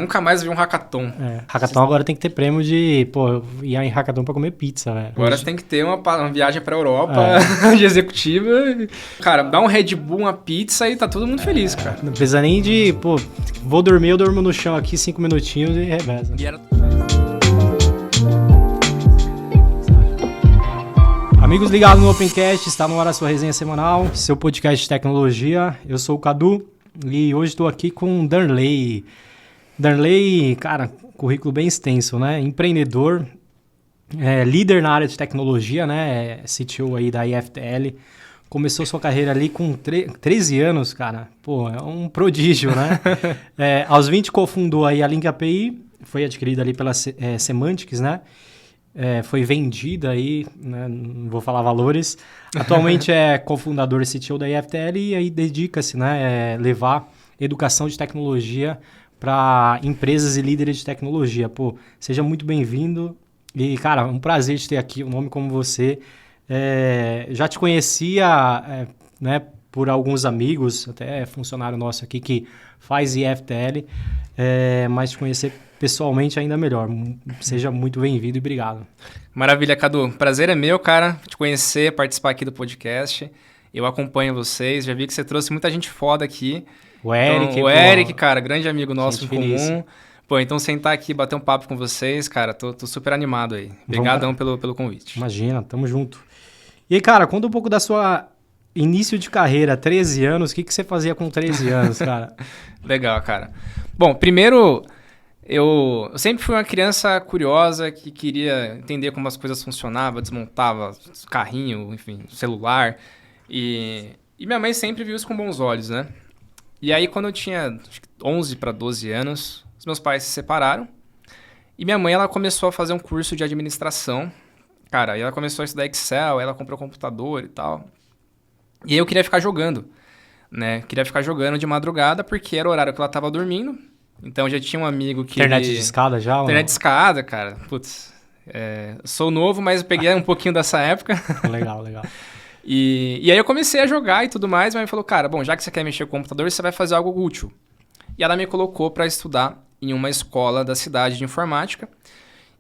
Nunca mais vi um hackathon. Hackathon agora tem que ter prêmio de, pô, ir em hackathon pra comer pizza, velho. Agora você tem que ter uma viagem pra Europa de executiva. Cara, dá um Red Bull, uma pizza e tá todo mundo feliz, cara. Não precisa nem de, pô, vou dormir, eu durmo no chão aqui 5 minutinhos e reveza. Amigos ligados no Opencast, está no ar a sua resenha semanal, seu podcast de tecnologia. Eu sou o Cadu e hoje estou aqui com o Darnley. Darnley, cara, currículo bem extenso, né? Empreendedor, líder na área de tecnologia, né? CTO aí da IFTL. Começou sua carreira ali com 13 anos, cara. Pô, é um prodígio, né? Aos 20 cofundou aí a Link API, foi adquirida ali pela Semantics, né? Foi vendida aí, né? Não vou falar valores. Atualmente é cofundador e CTO da IFTL e aí dedica-se, né? Levar educação de tecnologia para empresas e líderes de tecnologia. Pô, seja muito bem-vindo e, cara, um prazer te ter aqui, um nome como você. Já te conhecia, né, por alguns amigos, até funcionário nosso aqui que faz IFTL, mas te conhecer pessoalmente ainda melhor. Seja muito bem-vindo e obrigado. Maravilha, Cadu. Prazer é meu, cara, te conhecer, participar aqui do podcast. Eu acompanho vocês, já vi que você trouxe muita gente foda aqui. O Eric, então, o Eric, cara, grande amigo nosso em feliz. comum. Pô, então sentar aqui, bater um papo com vocês, cara, tô super animado aí. Obrigadão pelo convite. Imagina, tamo junto. E aí, cara, conta um pouco da sua início de carreira, 13 anos, o que você fazia com 13 anos, cara? Legal, cara. Bom, primeiro, eu sempre fui uma criança curiosa que queria entender como as coisas funcionavam, desmontava carrinho, enfim, celular. E minha mãe sempre viu isso com bons olhos, né? E aí, quando eu tinha 11 para 12 anos, os meus pais se separaram. E minha mãe, ela começou a fazer um curso de administração. Cara, aí ela começou a estudar Excel, ela comprou computador e tal. E aí eu queria ficar jogando, né? Queria ficar jogando de madrugada, porque era o horário que ela tava dormindo. Então, já tinha um amigo que... Internet de escada já? Internet de escada, cara. Putz, sou novo, mas eu peguei um pouquinho dessa época. Legal, legal. E aí eu comecei a jogar e tudo mais, mas ela falou, cara, bom, já que você quer mexer com o computador, você vai fazer algo útil. E ela me colocou para estudar em uma escola da cidade de informática.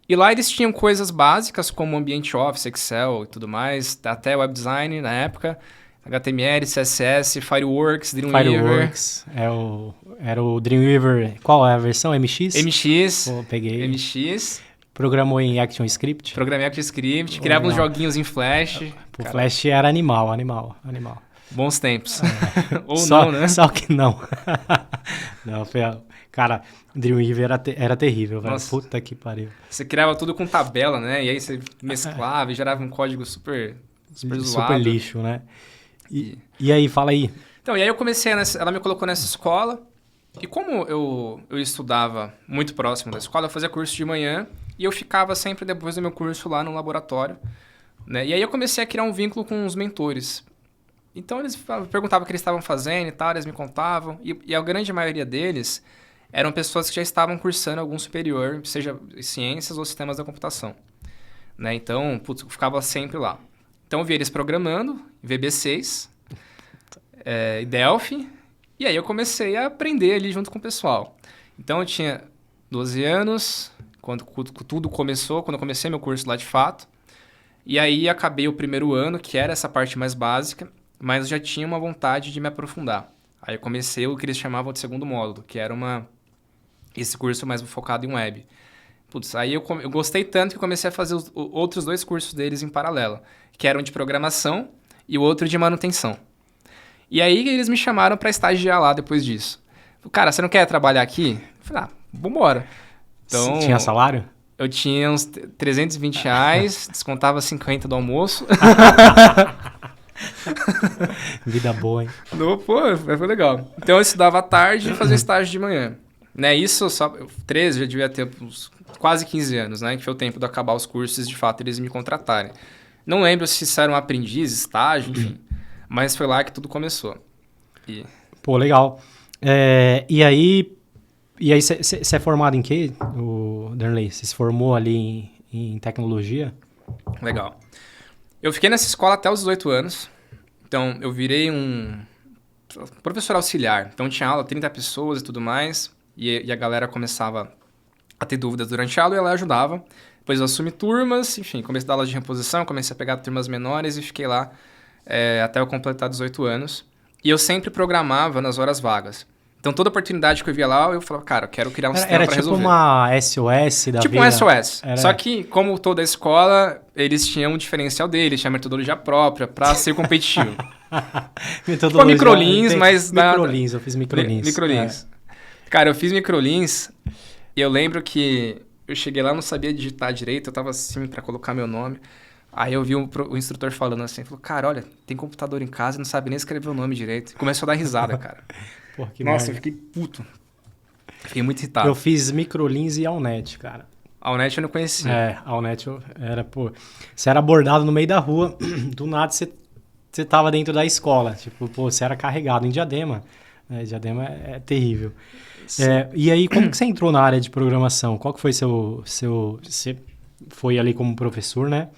E lá eles tinham coisas básicas como Ambiente Office, Excel e tudo mais, até web design na época, HTML, CSS, Fireworks, Dreamweaver. Fireworks, era o Dreamweaver, qual é a versão? MX? MX. Pô, peguei. MX. Programou em ActionScript? Programei ActionScript, criava uns joguinhos em Flash. O Flash era animal. Bons tempos. Ou não, né? Só que não. Não, cara, Dreamweaver era terrível, velho. Puta que pariu. Você criava tudo com tabela, né? E aí você mesclava e gerava um código super zoado. Super lixo, né? E aí, fala aí. Então, e aí eu comecei, ela me colocou nessa escola. E como eu estudava muito próximo da escola, eu fazia curso de manhã e eu ficava sempre depois do meu curso lá no laboratório, né? E aí eu comecei a criar um vínculo com os mentores. Então eles perguntavam o que eles estavam fazendo e tal, eles me contavam. E a grande maioria deles eram pessoas que já estavam cursando algum superior, seja ciências ou sistemas da computação, né? Então, putz, eu ficava sempre lá. Então eu via eles programando em VB6 e Delphi. E aí eu comecei a aprender ali junto com o pessoal. Então eu tinha 12 anos, quando tudo começou, quando eu comecei meu curso lá de fato. E aí acabei o primeiro ano, que era essa parte mais básica, mas eu já tinha uma vontade de me aprofundar. Aí eu comecei o que eles chamavam de segundo módulo, que era esse curso mais focado em web. Putz, aí eu gostei tanto que comecei a fazer os outros 2 cursos deles em paralelo, que eram de programação e o outro de manutenção. E aí eles me chamaram para estagiar lá depois disso. Cara, você não quer trabalhar aqui? Eu falei, vambora. Então, você tinha salário? Eu tinha uns R$320, descontava 50 do almoço. Vida boa, hein? Pô, foi legal. Então eu estudava à tarde e fazia estágio de manhã. Né? Isso, 13, já devia ter uns quase 15 anos, né? Que foi o tempo de acabar os cursos e de fato eles me contratarem. Não lembro se isso era um aprendiz, estágio, enfim. Mas foi lá que tudo começou. Pô, legal. E aí você é formado em quê, o Darnley? Você se formou ali em tecnologia? Legal. Eu fiquei nessa escola até os 18 anos. Então, eu virei um professor auxiliar. Então, tinha aula, 30 pessoas e tudo mais. e a galera começava a ter dúvidas durante a aula e ela ajudava. Depois eu assumi turmas, enfim, comecei a dar aula de reposição, comecei a pegar turmas menores e fiquei lá até eu completar 18 anos. E eu sempre programava nas horas vagas. Então, toda oportunidade que eu via lá, eu falava, cara, eu quero criar um sistema para resolver. Era tipo uma SOS da vida? Tipo um SOS. Só que, como toda escola, eles tinham um diferencial deles, tinha metodologia própria para ser competitivo. Tipo microlins, mas... Microlins, eu fiz microlins. Microlins. Cara, eu fiz microlins e eu lembro que eu cheguei lá, não sabia digitar direito, eu tava assim para colocar meu nome. Aí eu vi o instrutor falando assim, falou, cara, olha, tem computador em casa e não sabe nem escrever o nome direito. Começou a dar risada, cara. Porra, que Nossa, merda. eu fiquei puto. Fiquei muito irritado. Eu fiz microlins e Allnet, cara. Allnet eu não conhecia. Allnet era, pô... Você era abordado no meio da rua, do nada você tava dentro da escola. Tipo, pô, você era carregado em Diadema. Diadema é terrível. E aí, como que você entrou na área de programação? Qual que foi Você foi ali como professor, né?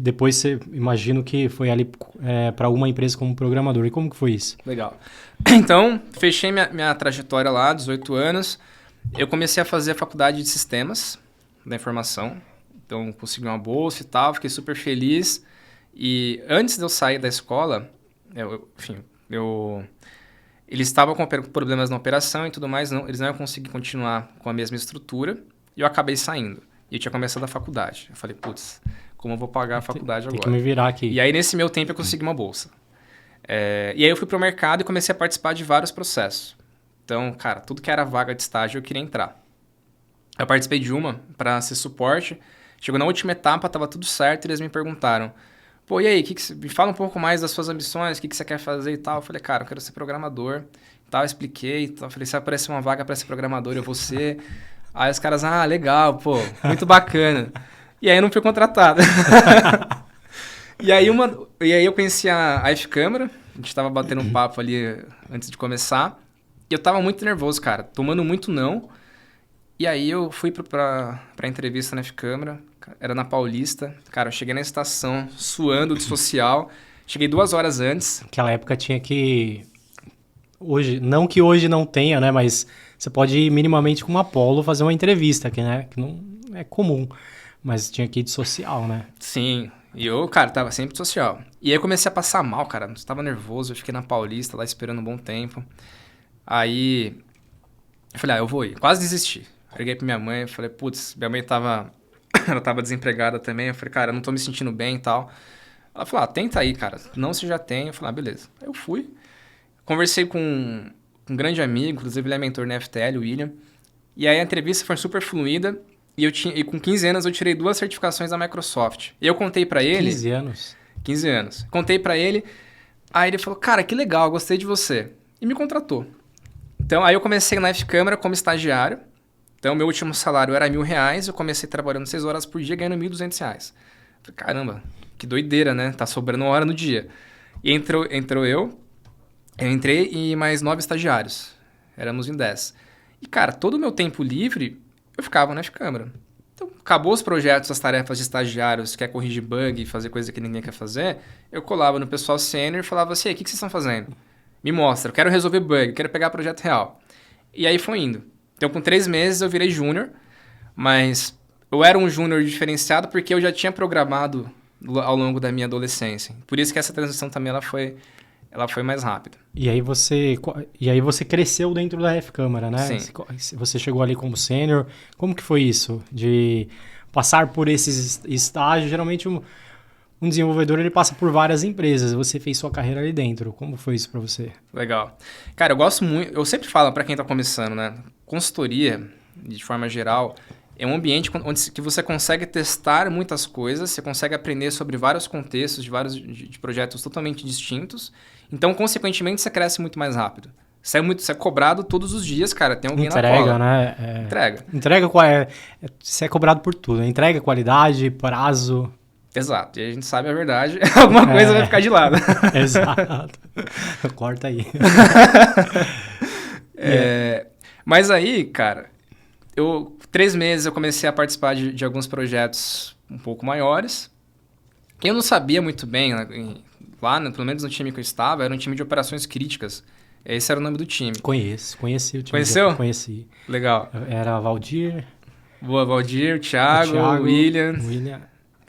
Depois você, imagino que foi ali para alguma empresa como programador. E como que foi isso? Legal. Então, fechei minha trajetória lá, 18 anos. Eu comecei a fazer a faculdade de sistemas da informação. Então, consegui uma bolsa e tal, fiquei super feliz. E antes de eu sair da escola, eles estavam com problemas na operação e tudo mais, eles não iam conseguir continuar com a mesma estrutura. E eu acabei saindo. E eu tinha começado a faculdade. Eu falei, putz, como eu vou pagar a faculdade agora? Tem que me virar aqui. E aí, nesse meu tempo, eu consegui uma bolsa. E aí, eu fui pro mercado e comecei a participar de vários processos. Então, cara, tudo que era vaga de estágio, eu queria entrar. Eu participei de uma para ser suporte. Chegou na última etapa, tava tudo certo, e eles me perguntaram, pô, e aí, me fala um pouco mais das suas ambições, o que você quer fazer e tal. Eu falei, cara, eu quero ser programador. Eu expliquei, eu falei, se aparecer uma vaga para ser programador, eu vou ser... Aí os caras, legal, pô, muito bacana. E aí eu não fui contratado. E aí eu conheci a F-Câmara, a gente tava batendo um papo ali antes de começar, e eu tava muito nervoso, cara, tomando muito não. E aí eu fui pra entrevista na F-Câmara, era na Paulista. Cara, eu cheguei na estação suando de social, cheguei 2 horas antes. Naquela época tinha que... Hoje, não que hoje não tenha, né, mas... Você pode ir minimamente com uma Polo fazer uma entrevista, que não é comum. Mas tinha que ir de social, né? Sim. E eu, cara, tava sempre de social. E aí eu comecei a passar mal, cara. Eu tava nervoso. Eu fiquei na Paulista lá esperando um bom tempo. Aí eu falei, eu vou ir. Quase desisti. Liguei pra minha mãe. Falei, putz, minha mãe tava... ela tava desempregada também. Eu falei, cara, eu não tô me sentindo bem e tal. Ela falou, tenta aí, cara. Não, você já tem. Eu falei, beleza. Aí eu fui. Conversei com um grande amigo, inclusive ele é mentor na FTL, o William. E aí a entrevista foi super fluida. E com 15 anos eu tirei 2 certificações da Microsoft. E eu contei pra ele... 15 anos? 15 anos. Contei pra ele. Aí ele falou, cara, que legal, gostei de você. E me contratou. Então, aí eu comecei na F-Câmara como estagiário. Então, meu último salário era R$1.000. Eu comecei trabalhando 6 horas por dia, ganhando R$1.200. Falei, caramba, que doideira, né? Tá sobrando 1 hora no dia. E entrou eu entrei e mais 9 estagiários. Éramos em 10. E, cara, todo o meu tempo livre, eu ficava na F-Câmara. Então, acabou os projetos, as tarefas de estagiários, quer corrigir bug, fazer coisa que ninguém quer fazer, eu colava no pessoal sênior e falava assim, o que vocês estão fazendo? Me mostra, eu quero resolver bug, quero pegar projeto real. E aí foi indo. Então, com 3 meses, eu virei júnior, mas eu era um júnior diferenciado porque eu já tinha programado ao longo da minha adolescência. Por isso que essa transição também ela foi mais rápida. E aí você cresceu dentro da F-Câmara, né? Sim. Você chegou ali como sênior. Como que foi isso? De passar por esses estágios? Geralmente um desenvolvedor ele passa por várias empresas. Você fez sua carreira ali dentro. Como foi isso para você? Legal. Cara, eu gosto muito... Eu sempre falo para quem está começando, né? Consultoria, de forma geral... É um ambiente onde que você consegue testar muitas coisas, você consegue aprender sobre vários contextos de projetos totalmente distintos. Então, consequentemente, você cresce muito mais rápido. Você é cobrado todos os dias, cara. Tem alguém na cola. Né? Entrega. Entrega, você é cobrado por tudo. Né? Entrega, qualidade, prazo. Exato. E a gente sabe a verdade. Alguma coisa vai ficar de lado. Exato. Corta aí. Mas aí, cara... 3 meses eu comecei a participar de alguns projetos um pouco maiores. Eu não sabia muito bem, lá, pelo menos no time que eu estava, era um time de operações críticas. Esse era o nome do time. Conheci o time. Conheceu? Conheci. Legal. Era Valdir. Boa, Valdir, Thiago, William.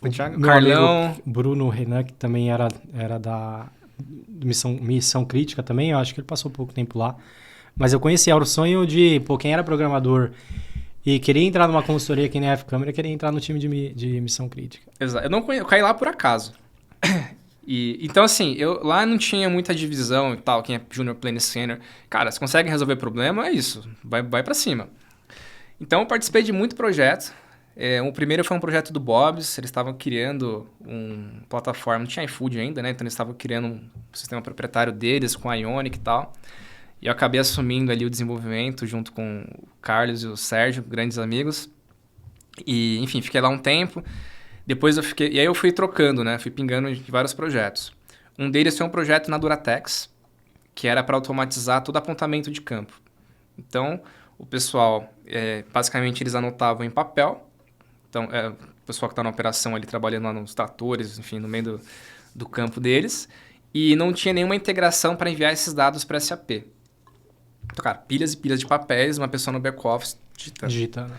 O Thiago, meu Carlão. Amigo Bruno Renan, que também era da Missão Crítica também. Eu acho que ele passou pouco tempo lá. Mas eu conheci, era o sonho de, quem era programador e queria entrar numa consultoria aqui na F-Câmara, queria entrar no time de Missão Crítica. Exato. Eu caí lá por acaso. Então, assim, lá não tinha muita divisão e tal, quem é Junior, Pleno, Senior. Cara, se consegue resolver problema, é isso. Vai pra cima. Então, eu participei de muito projeto. O primeiro foi um projeto do Bob's. Eles estavam criando uma plataforma, não tinha iFood ainda, né? Então, eles estavam criando um sistema proprietário deles com a Ionic e tal. E eu acabei assumindo ali o desenvolvimento junto com o Carlos e o Sérgio, grandes amigos. E, enfim, fiquei lá um tempo. Depois e aí eu fui trocando, né? Fui pingando de vários projetos. Um deles foi um projeto na Duratex, que era para automatizar todo apontamento de campo. Então, o pessoal, basicamente, eles anotavam em papel. Então, o pessoal que está na operação ali, trabalhando lá nos tratores, enfim, no meio do campo deles. E não tinha nenhuma integração para enviar esses dados para SAP. Então, cara, pilhas e pilhas de papéis, uma pessoa no back-office digitando.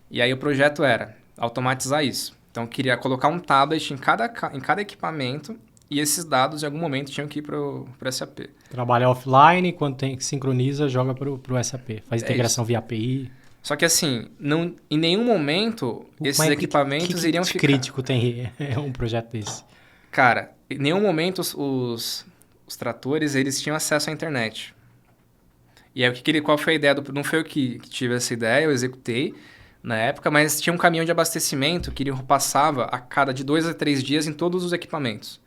E aí o projeto era automatizar isso. Então, eu queria colocar um tablet em cada equipamento e esses dados, em algum momento, tinham que ir para o SAP. Trabalha offline, quando sincroniza, joga para o SAP. Faz integração via API. Só que, assim, em nenhum momento, esses equipamentos iriam ficar... crítico tem um projeto desse? Cara, em nenhum momento os tratores, eles tinham acesso à internet. E aí, qual foi a ideia? Não foi eu que tive essa ideia, eu executei na época, mas tinha um caminhão de abastecimento que ele passava a cada de 2 a 3 dias em todos os equipamentos.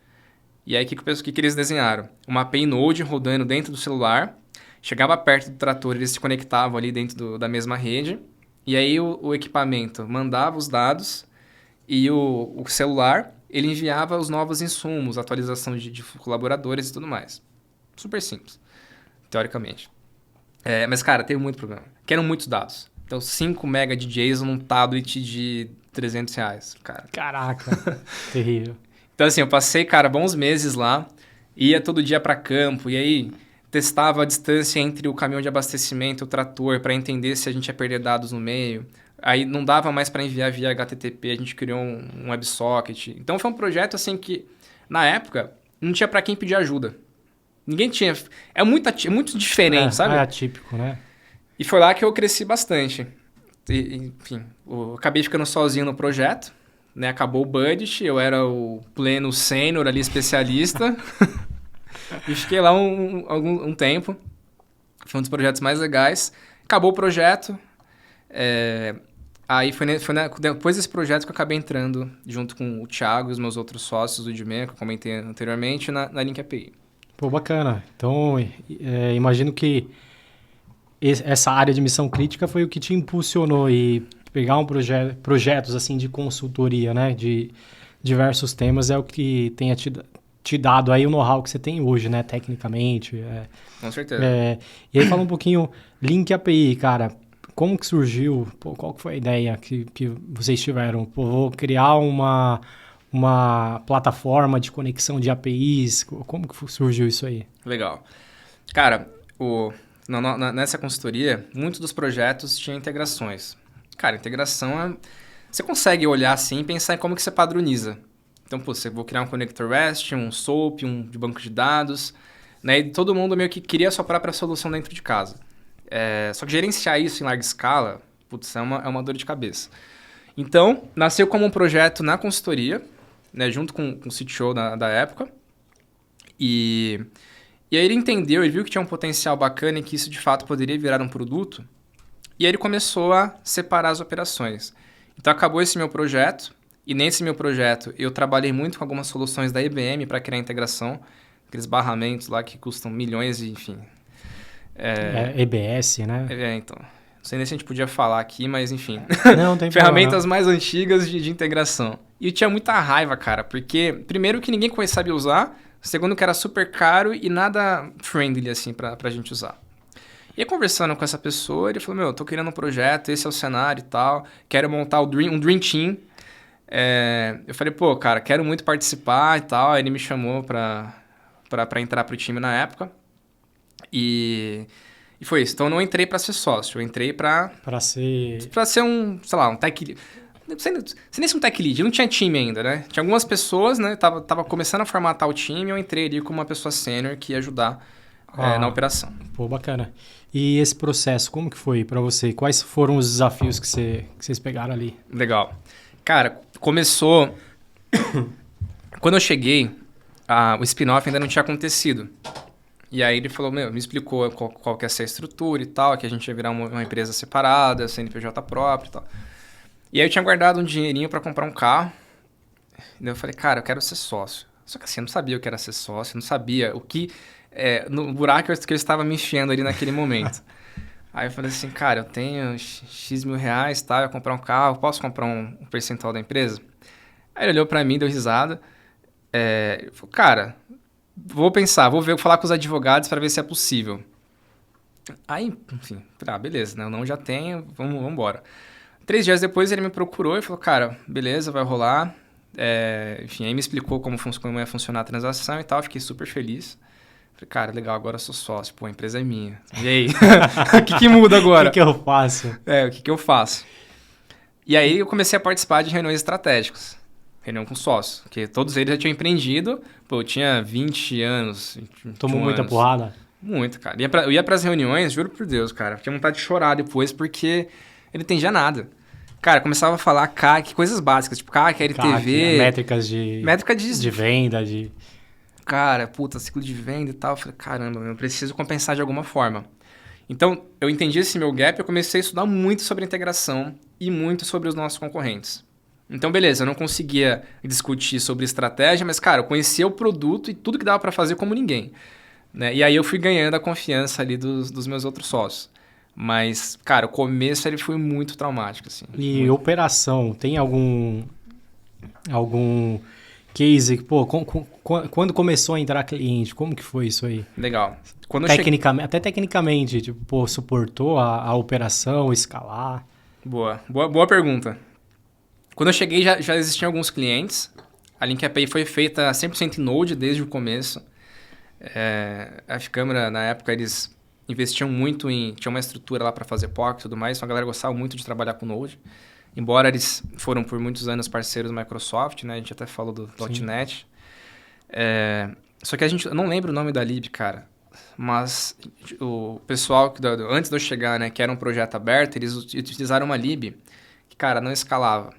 E aí, o que eles desenharam? Uma API Node rodando dentro do celular, chegava perto do trator, eles se conectavam ali dentro da mesma rede, e aí o equipamento mandava os dados e o celular, ele enviava os novos insumos, atualização de colaboradores e tudo mais. Super simples, teoricamente. Mas, cara, teve muito problema. Que eram muitos dados. Então, 5 MB de JSON num tablet de R$300, cara. Caraca, terrível. Então, assim, eu passei, cara, bons meses lá. Ia todo dia para campo. E aí, testava a distância entre o caminhão de abastecimento e o trator para entender se a gente ia perder dados no meio. Aí, não dava mais para enviar via HTTP. A gente criou um WebSocket. Então, foi um projeto, assim, que, na época, não tinha para quem pedir ajuda. Ninguém tinha... É muito diferente, sabe? É atípico, né? E foi lá que eu cresci bastante. Enfim, eu acabei ficando sozinho no projeto, né? Acabou o budget, eu era o pleno sênior ali, especialista. E fiquei lá um tempo. Foi um dos projetos mais legais. Acabou o projeto. Aí depois desse projeto que eu acabei entrando junto com o Thiago e os meus outros sócios do Udemy, que eu comentei anteriormente, na Link API. Pô, bacana. Então, imagino que essa área de missão crítica foi o que te impulsionou e pegar projetos assim de consultoria, né, de diversos temas, é o que tenha te dado aí o know-how que você tem hoje, né, tecnicamente. Com certeza. E aí fala um pouquinho, Link API, cara, como que surgiu? Pô, qual que foi a ideia que vocês tiveram? Pô, vou criar uma plataforma de conexão de APIs, como que surgiu isso aí? Legal. Cara, nessa consultoria, muitos dos projetos tinham integrações. Cara, integração você consegue olhar assim e pensar em como que você padroniza. Então, você vou criar um connector REST, um SOAP, um de banco de dados, né? E todo mundo meio que queria a sua própria solução dentro de casa. Só que gerenciar isso em larga escala, putz, é uma dor de cabeça. Então, nasceu como um projeto na consultoria, né? Junto com o CTO da época. E aí ele entendeu e viu que tinha um potencial bacana e que isso de fato poderia virar um produto. E aí ele começou a separar as operações. Então acabou esse meu projeto. E nesse meu projeto eu trabalhei muito com algumas soluções da IBM para criar integração. Aqueles barramentos lá que custam milhões e enfim. EBS, né? Então. Não sei nem se a gente podia falar aqui, mas enfim. Não, tem ferramentas mais antigas de integração. E eu tinha muita raiva, cara. Porque primeiro que ninguém sabia usar. Segundo que era super caro e nada friendly, assim, pra gente usar. E aí, conversando com essa pessoa, ele falou, eu tô criando um projeto, esse é o cenário e tal, quero montar um Dream Team. Eu falei, pô, cara, quero muito participar e tal. Aí ele me chamou pra entrar pro time na época. E foi isso. Então, eu não entrei para ser sócio. Eu entrei para ser um, sei lá, um tech lead. Não sei nem se um tech lead. Eu não tinha time ainda, né? Tinha algumas pessoas, né? Tava começando a formatar o time. Eu entrei ali como uma pessoa sênior que ia ajudar na operação. Pô, bacana. E esse processo, como que foi para você? Quais foram os desafios que vocês pegaram ali? Legal. Cara, começou... Quando eu cheguei, o spin-off ainda não tinha acontecido. E aí ele falou, me explicou qual que ia ser a estrutura e tal, que a gente ia virar uma empresa separada, CNPJ próprio e tal. E aí eu tinha guardado um dinheirinho para comprar um carro. E daí eu falei, cara, eu quero ser sócio. Só que assim, eu não sabia o que era ser sócio, eu não sabia o que... no buraco que eu estava me enfiando ali naquele momento. Aí eu falei assim, cara, eu tenho X mil reais, tá? Eu ia comprar um carro, posso comprar um percentual da empresa? Aí ele olhou pra mim, deu risada. Ele falou, cara, vou pensar, vou falar com os advogados para ver se é possível. Aí, enfim, beleza, né? Eu não já tenho, vamos embora. 3 dias depois ele me procurou e falou, cara, beleza, vai rolar. Enfim, aí me explicou como ia funcionar a transação e tal, fiquei super feliz. Falei, cara, legal, agora eu sou sócio, pô, a empresa é minha. E aí? O que muda agora? O que eu faço? O que eu faço? E aí eu comecei a participar de reuniões estratégicas. Reunião com sócios, porque todos eles já tinham empreendido. Pô, eu tinha 20 anos. Tomou muita porrada? Muito, cara. Eu ia pras reuniões, juro por Deus, cara. Tinha vontade de chorar depois, porque ele não entendia nada. Cara, começava a falar CAC, coisas básicas, tipo CAC, LTV... Métricas de venda, de... Cara, puta, ciclo de venda e tal. Eu falei, caramba, eu preciso compensar de alguma forma. Então, eu entendi esse meu gap e eu comecei a estudar muito sobre integração e muito sobre os nossos concorrentes. Então, beleza, eu não conseguia discutir sobre estratégia, mas, cara, eu conhecia o produto e tudo que dava para fazer como ninguém. Né? E aí eu fui ganhando a confiança ali dos meus outros sócios. Mas, cara, o começo ele foi muito traumático, assim. E operação, tem algum case, pô, quando começou a entrar cliente, como que foi isso aí? Legal. Até tecnicamente, tipo, pô, suportou a operação, escalar? Boa pergunta. Quando eu cheguei, já existiam alguns clientes. A Link API foi feita 100% em Node desde o começo. A Câmara, na época, eles investiam muito tinha uma estrutura lá para fazer POC e tudo mais, então a galera gostava muito de trabalhar com Node. Embora eles foram por muitos anos parceiros da Microsoft, né? A gente até falou do .NET. Só que eu não lembro o nome da lib, cara. Mas o pessoal, antes de eu chegar, né, que era um projeto aberto, eles utilizaram uma lib que, cara, não escalava.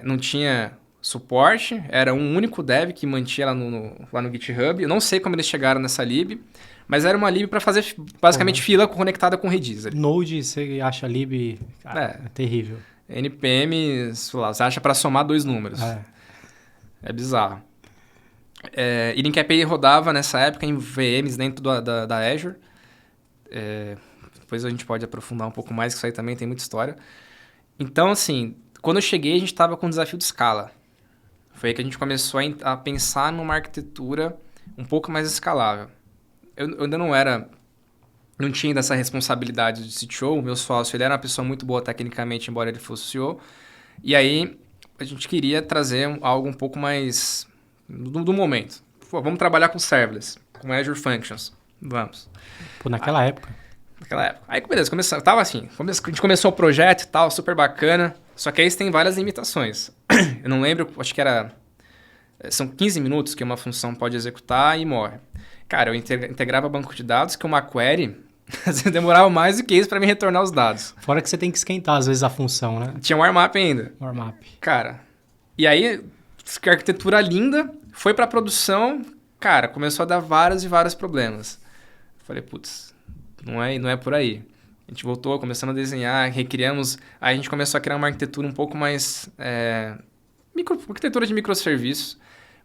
Não tinha suporte, era um único dev que mantinha lá no GitHub. Eu não sei como eles chegaram nessa lib, mas era uma lib para fazer basicamente fila conectada com Redis. Node, você acha lib, cara, é terrível. NPM, sei lá, você acha para somar 2 números. É bizarro. E Link API rodava nessa época em VMs dentro da Azure. Depois a gente pode aprofundar um pouco mais, que isso aí também tem muita história. Então, assim, quando eu cheguei, a gente estava com um desafio de escala. Foi aí que a gente começou a pensar numa arquitetura um pouco mais escalável. Eu ainda não tinha dessa responsabilidade de CTO. O meu sócio, ele era uma pessoa muito boa tecnicamente, embora ele fosse CEO. E aí, a gente queria trazer algo um pouco mais do momento. Pô, vamos trabalhar com serverless, com Azure Functions. Vamos. Pô, naquela época. Aí, beleza, tava assim. A gente começou o projeto e tal, super bacana. Só que aí tem várias limitações. Eu não lembro, acho que são 15 minutos que uma função pode executar e morre. Cara, eu integrava banco de dados que uma query demorava mais do que isso para me retornar os dados. Fora que você tem que esquentar, às vezes, a função, né? Tinha um warm-up ainda. Cara, e aí, arquitetura linda, foi para produção, cara, começou a dar vários e vários problemas. Falei, putz, não é por aí. A gente voltou, começamos a desenhar, recriamos, aí a gente começou a criar uma arquitetura um pouco mais... arquitetura de microserviços,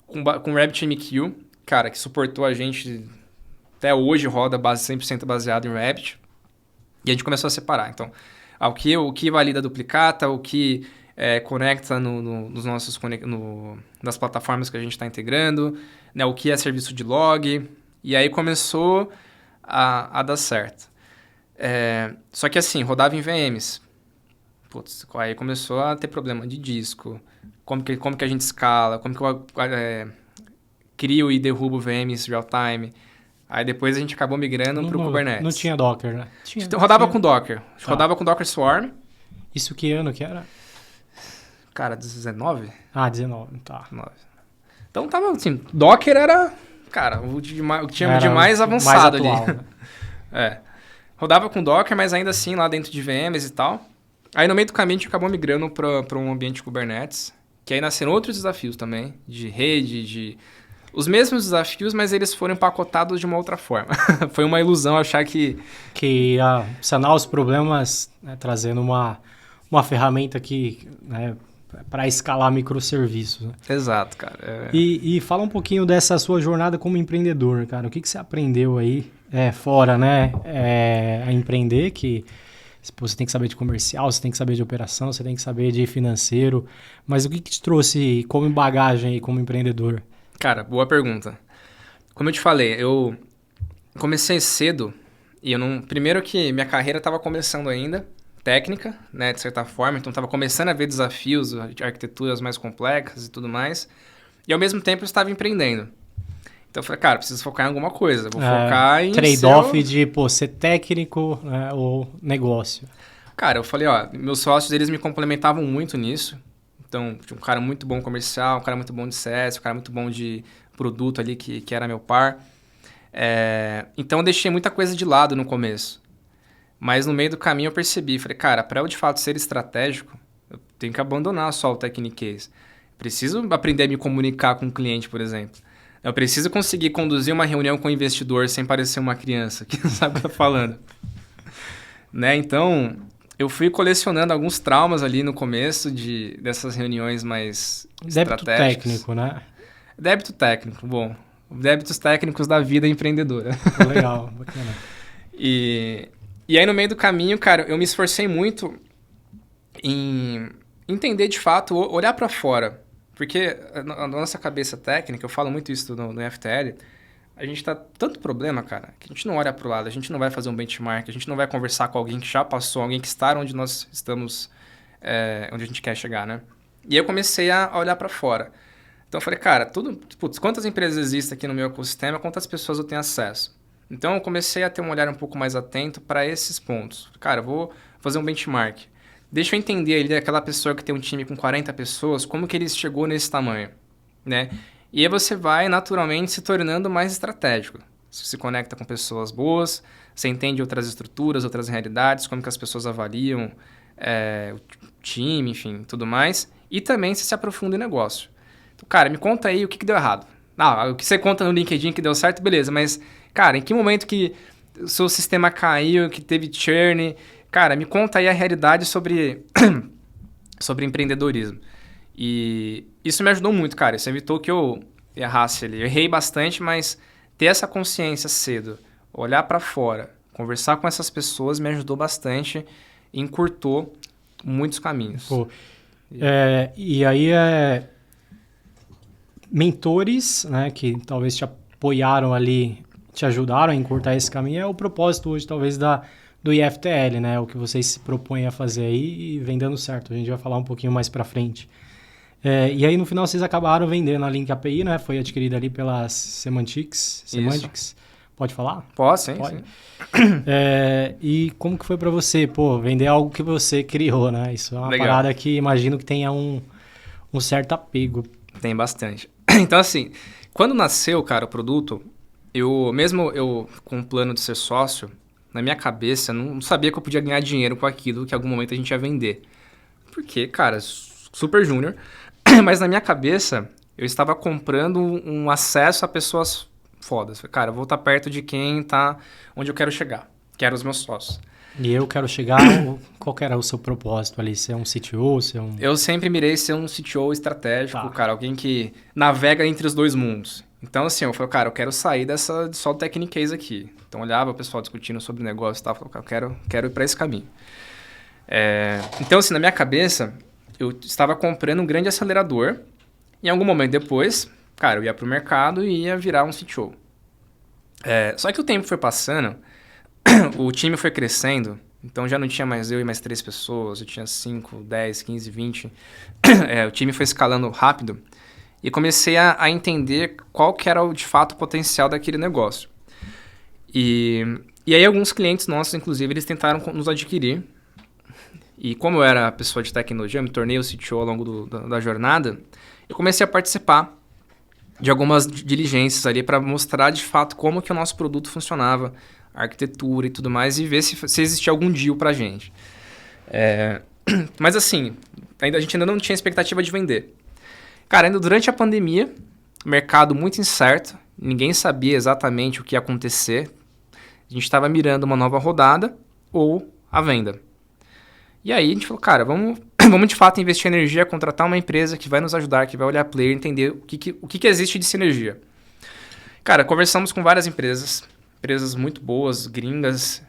com RabbitMQ, cara, que suportou a gente, até hoje roda 100% baseado em Rabbit, e a gente começou a separar. Então, o que valida duplicata, o que conecta nos nossos nas plataformas que a gente está integrando, né, o que é serviço de log, e aí começou a dar certo. Só que assim, rodava em VMs. Putz, aí começou a ter problema de disco, como que a gente escala, como que eu crio e derrubo VMs real-time. Aí depois a gente acabou migrando para o Kubernetes. Não tinha Docker, né? Rodava com Docker. Rodava com Docker Swarm. Isso que ano que era? Cara, 19? 19, tá. 9. Então tava assim, Docker era, cara, o que tinha de mais avançado mais atual, ali. Né? Rodava com Docker, mas ainda assim lá dentro de VMs e tal. Aí no meio do caminho a gente acabou migrando para um ambiente Kubernetes, que aí nasceram outros desafios também, de rede, os mesmos desafios, mas eles foram empacotados de uma outra forma. Foi uma ilusão achar que ia sanar os problemas, né, trazendo uma ferramenta que, né, para escalar microserviços. Né? Exato, cara. E fala um pouquinho dessa sua jornada como empreendedor, cara. O que você aprendeu aí fora, né? A empreender, que você tem que saber de comercial, você tem que saber de operação, você tem que saber de financeiro. Mas o que te trouxe como bagagem aí como empreendedor? Cara, boa pergunta. Como eu te falei, eu comecei cedo e eu não... Primeiro que minha carreira estava começando ainda, técnica, né, de certa forma, então estava começando a ver desafios, arquiteturas mais complexas e tudo mais, e ao mesmo tempo eu estava empreendendo. Então eu falei, cara, preciso focar em alguma coisa, vou focar em... Trade-off de, ser técnico, né, ou negócio. Cara, eu falei, meus sócios, eles me complementavam muito nisso, então tinha um cara muito bom comercial, um cara muito bom de CS, um cara muito bom de produto ali, que era meu par. Então eu deixei muita coisa de lado no começo. Mas no meio do caminho eu percebi, falei, cara, para eu de fato ser estratégico, eu tenho que abandonar só o Techniquez. Preciso aprender a me comunicar com o cliente, por exemplo. Eu preciso conseguir conduzir uma reunião com o investidor sem parecer uma criança que não sabe o que está falando. Né? Então, eu fui colecionando alguns traumas ali no começo dessas reuniões mais estratégicas. Débito técnico, né? Débito técnico, bom. Débitos técnicos da vida empreendedora. Legal, bacana. E aí, no meio do caminho, cara, eu me esforcei muito em entender, de fato, olhar para fora. Porque na nossa cabeça técnica, eu falo muito isso no FTL, a gente tá tanto problema, cara, que a gente não olha para o lado, a gente não vai fazer um benchmark, a gente não vai conversar com alguém que já passou, alguém que está onde nós estamos, onde a gente quer chegar, né? E aí eu comecei a olhar para fora. Então eu falei, cara, quantas empresas existem aqui no meu ecossistema, quantas pessoas eu tenho acesso? Então, eu comecei a ter um olhar um pouco mais atento para esses pontos. Cara, eu vou fazer um benchmark. Deixa eu entender ali aquela pessoa que tem um time com 40 pessoas, como que ele chegou nesse tamanho, né? E aí você vai, naturalmente, se tornando mais estratégico. Você se conecta com pessoas boas, você entende outras estruturas, outras realidades, como que as pessoas avaliam o time, enfim, tudo mais. E também você se aprofunda em negócio. Então, cara, me conta aí o que deu errado. O que você conta no LinkedIn que deu certo, beleza, mas... Cara, em que momento que o seu sistema caiu, que teve churn? Cara, me conta aí a realidade sobre empreendedorismo. E isso me ajudou muito, cara. Isso evitou que eu errasse ali. Eu errei bastante, mas ter essa consciência cedo, olhar para fora, conversar com essas pessoas me ajudou bastante e encurtou muitos caminhos. Pô, e aí mentores, né, que talvez te apoiaram ali, te ajudaram a encurtar esse caminho, é o propósito hoje, talvez, do IFTL, né? O que vocês se propõem a fazer aí e vem dando certo. A gente vai falar um pouquinho mais para frente. E aí, no final, vocês acabaram vendendo a Link API, né? Foi adquirida ali pela Semantics. Semantics. Pode falar? Pode, sim. Pode. E como que foi para você? Pô, vender algo que você criou, né? Isso é uma parada que imagino que tenha um certo apego. Tem bastante. Então, assim, quando nasceu, cara, o produto... Mesmo eu com o plano de ser sócio, na minha cabeça, não sabia que eu podia ganhar dinheiro com aquilo que em algum momento a gente ia vender. Porque, cara, super júnior. Mas na minha cabeça, eu estava comprando um acesso a pessoas fodas. Cara, eu vou estar perto de quem está onde eu quero chegar, que eram os meus sócios. E eu quero chegar... Qual que era o seu propósito ali? Ser um CTO? Eu sempre mirei ser um CTO estratégico, cara. Alguém que navega entre os dois mundos. Então, assim, eu falei, cara, eu quero sair só do Techniquez aqui. Então, olhava o pessoal discutindo sobre o negócio e tal, eu falei, cara, eu quero ir para esse caminho. Então, assim, na minha cabeça, eu estava comprando um grande acelerador. Em algum momento depois, cara, eu ia para o mercado e ia virar um CTO. Só que o tempo foi passando, o time foi crescendo, então já não tinha mais eu e mais 3 pessoas, eu tinha 5, 10, 15, 20. O time foi escalando rápido. E comecei a entender qual que era, de fato, o potencial daquele negócio. E aí alguns clientes nossos, inclusive, eles tentaram nos adquirir. E como eu era pessoa de tecnologia, eu me tornei o CTO ao longo da jornada, eu comecei a participar de algumas diligências ali para mostrar de fato como que o nosso produto funcionava, a arquitetura e tudo mais, e ver se existia algum deal para a gente. Mas assim, a gente ainda não tinha expectativa de vender. Cara, ainda durante a pandemia, mercado muito incerto, ninguém sabia exatamente o que ia acontecer. A gente estava mirando uma nova rodada ou a venda. E aí a gente falou, cara, vamos de fato investir energia, contratar uma empresa que vai nos ajudar, que vai olhar player, entender o que existe de sinergia. Cara, conversamos com várias empresas muito boas, gringas,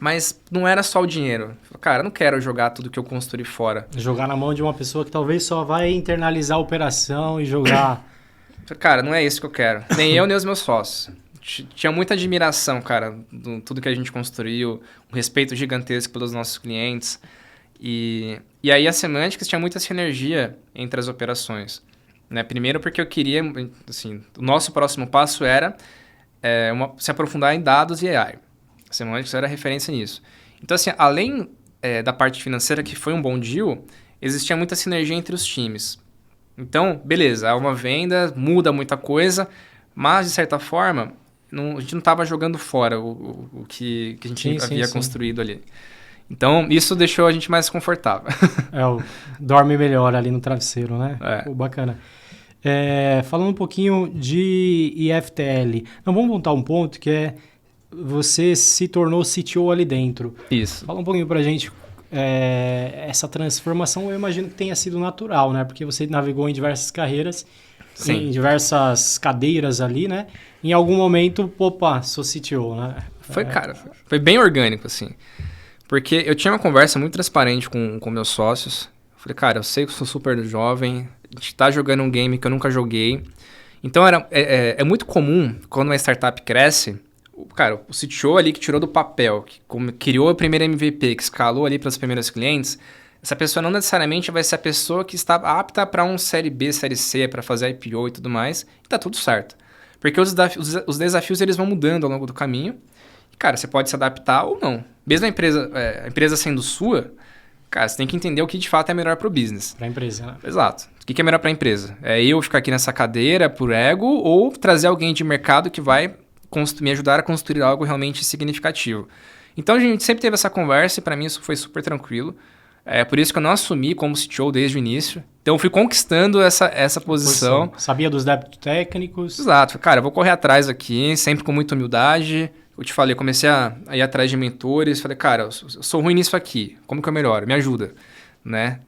mas não era só o dinheiro. Cara, eu não quero jogar tudo que eu construí fora. Jogar na mão de uma pessoa que talvez só vai internalizar a operação e jogar... Cara, não é isso que eu quero. Nem eu, nem os meus sócios. Tinha muita admiração, cara, tudo que a gente construiu, um respeito gigantesco pelos nossos clientes. E aí a Semantics tinha muita sinergia entre as operações. Né? Primeiro porque eu queria, assim, o nosso próximo passo era se aprofundar em dados e AI. A Semantics era referência nisso. Então, assim, além da parte financeira, que foi um bom deal, existia muita sinergia entre os times. Então, beleza, uma venda, muda muita coisa, mas, de certa forma, a gente não estava jogando fora o que a gente havia construído ali. Então, isso deixou a gente mais confortável. Dorme melhor ali no travesseiro, né? Pô, bacana. Falando um pouquinho de IFTL, vamos voltar um ponto que você se tornou CTO ali dentro. Isso. Fala um pouquinho pra gente, essa transformação eu imagino que tenha sido natural, né? Porque você navegou em diversas carreiras, sim, em diversas cadeiras ali, né? Em algum momento, opa, sou CTO, né? Foi bem orgânico, assim. Porque eu tinha uma conversa muito transparente com meus sócios. Eu falei, cara, eu sei que eu sou super jovem, a gente tá jogando um game que eu nunca joguei. Então, é muito comum, quando uma startup cresce, cara, o CTO ali que tirou do papel, que criou a primeira MVP, que escalou ali para os primeiros clientes, essa pessoa não necessariamente vai ser a pessoa que está apta para um série B, série C, para fazer IPO e tudo mais, e tá tudo certo. Porque os desafios eles vão mudando ao longo do caminho. E, cara, você pode se adaptar ou não. Mesmo a empresa sendo sua, cara, você tem que entender o que de fato é melhor para o business. Para a empresa, né? Exato. O que é melhor para a empresa? É eu ficar aqui nessa cadeira por ego ou trazer alguém de mercado que vai me ajudar a construir algo realmente significativo. Então, a gente sempre teve essa conversa e para mim isso foi super tranquilo. É por isso que eu não assumi como CTO desde o início. Então, eu fui conquistando essa posição. Sabia dos débitos técnicos. Exato. Cara, eu vou correr atrás aqui, sempre com muita humildade. Eu te falei, comecei a ir atrás de mentores. Falei, cara, eu sou ruim nisso aqui. Como que eu melhoro? Me ajuda. Né?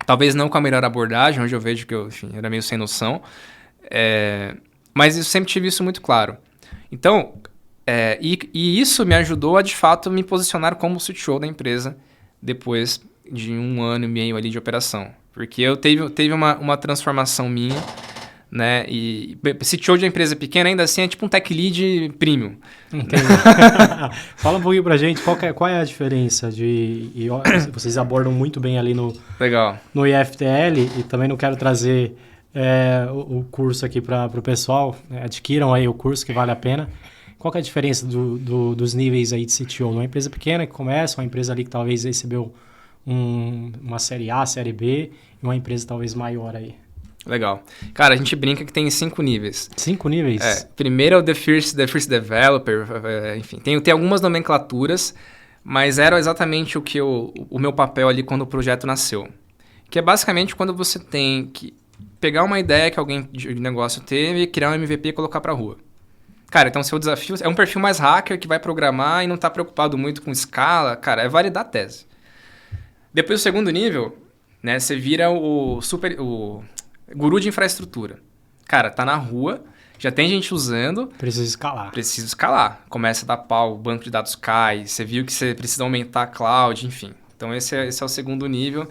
Talvez não com a melhor abordagem, hoje eu vejo que eu era meio sem noção. Mas eu sempre tive isso muito claro. Então, e isso me ajudou a, de fato, me posicionar como CTO da empresa depois de 1 ano e meio ali de operação. Porque eu teve uma transformação minha, né? E CTO de uma empresa pequena ainda assim é tipo um tech lead premium. Entendi. Fala um pouquinho pra gente, qual é a diferença vocês abordam muito bem ali Legal. No IFTL, e também não quero trazer o curso aqui para o pessoal, né? Adquiram aí o curso que vale a pena. Qual que é a diferença dos níveis aí de CTO? Uma empresa pequena que começa, uma empresa ali que talvez recebeu uma série A, série B, e uma empresa talvez maior aí. Legal. Cara, a gente brinca que tem 5 níveis. 5 níveis? Primeiro é o The First Developer, enfim, tem algumas nomenclaturas, mas era exatamente o meu papel ali quando o projeto nasceu. Que é basicamente quando você tem que pegar uma ideia que alguém de negócio teve, criar um MVP e colocar pra rua. Cara, então seu desafio é um perfil mais hacker que vai programar e não está preocupado muito com escala. Cara, é validar a tese. Depois do segundo nível, né, você vira o guru de infraestrutura. Cara, tá na rua, já tem gente usando. Precisa escalar. Começa a dar pau, o banco de dados cai, você viu que você precisa aumentar a cloud, enfim. Então esse é o segundo nível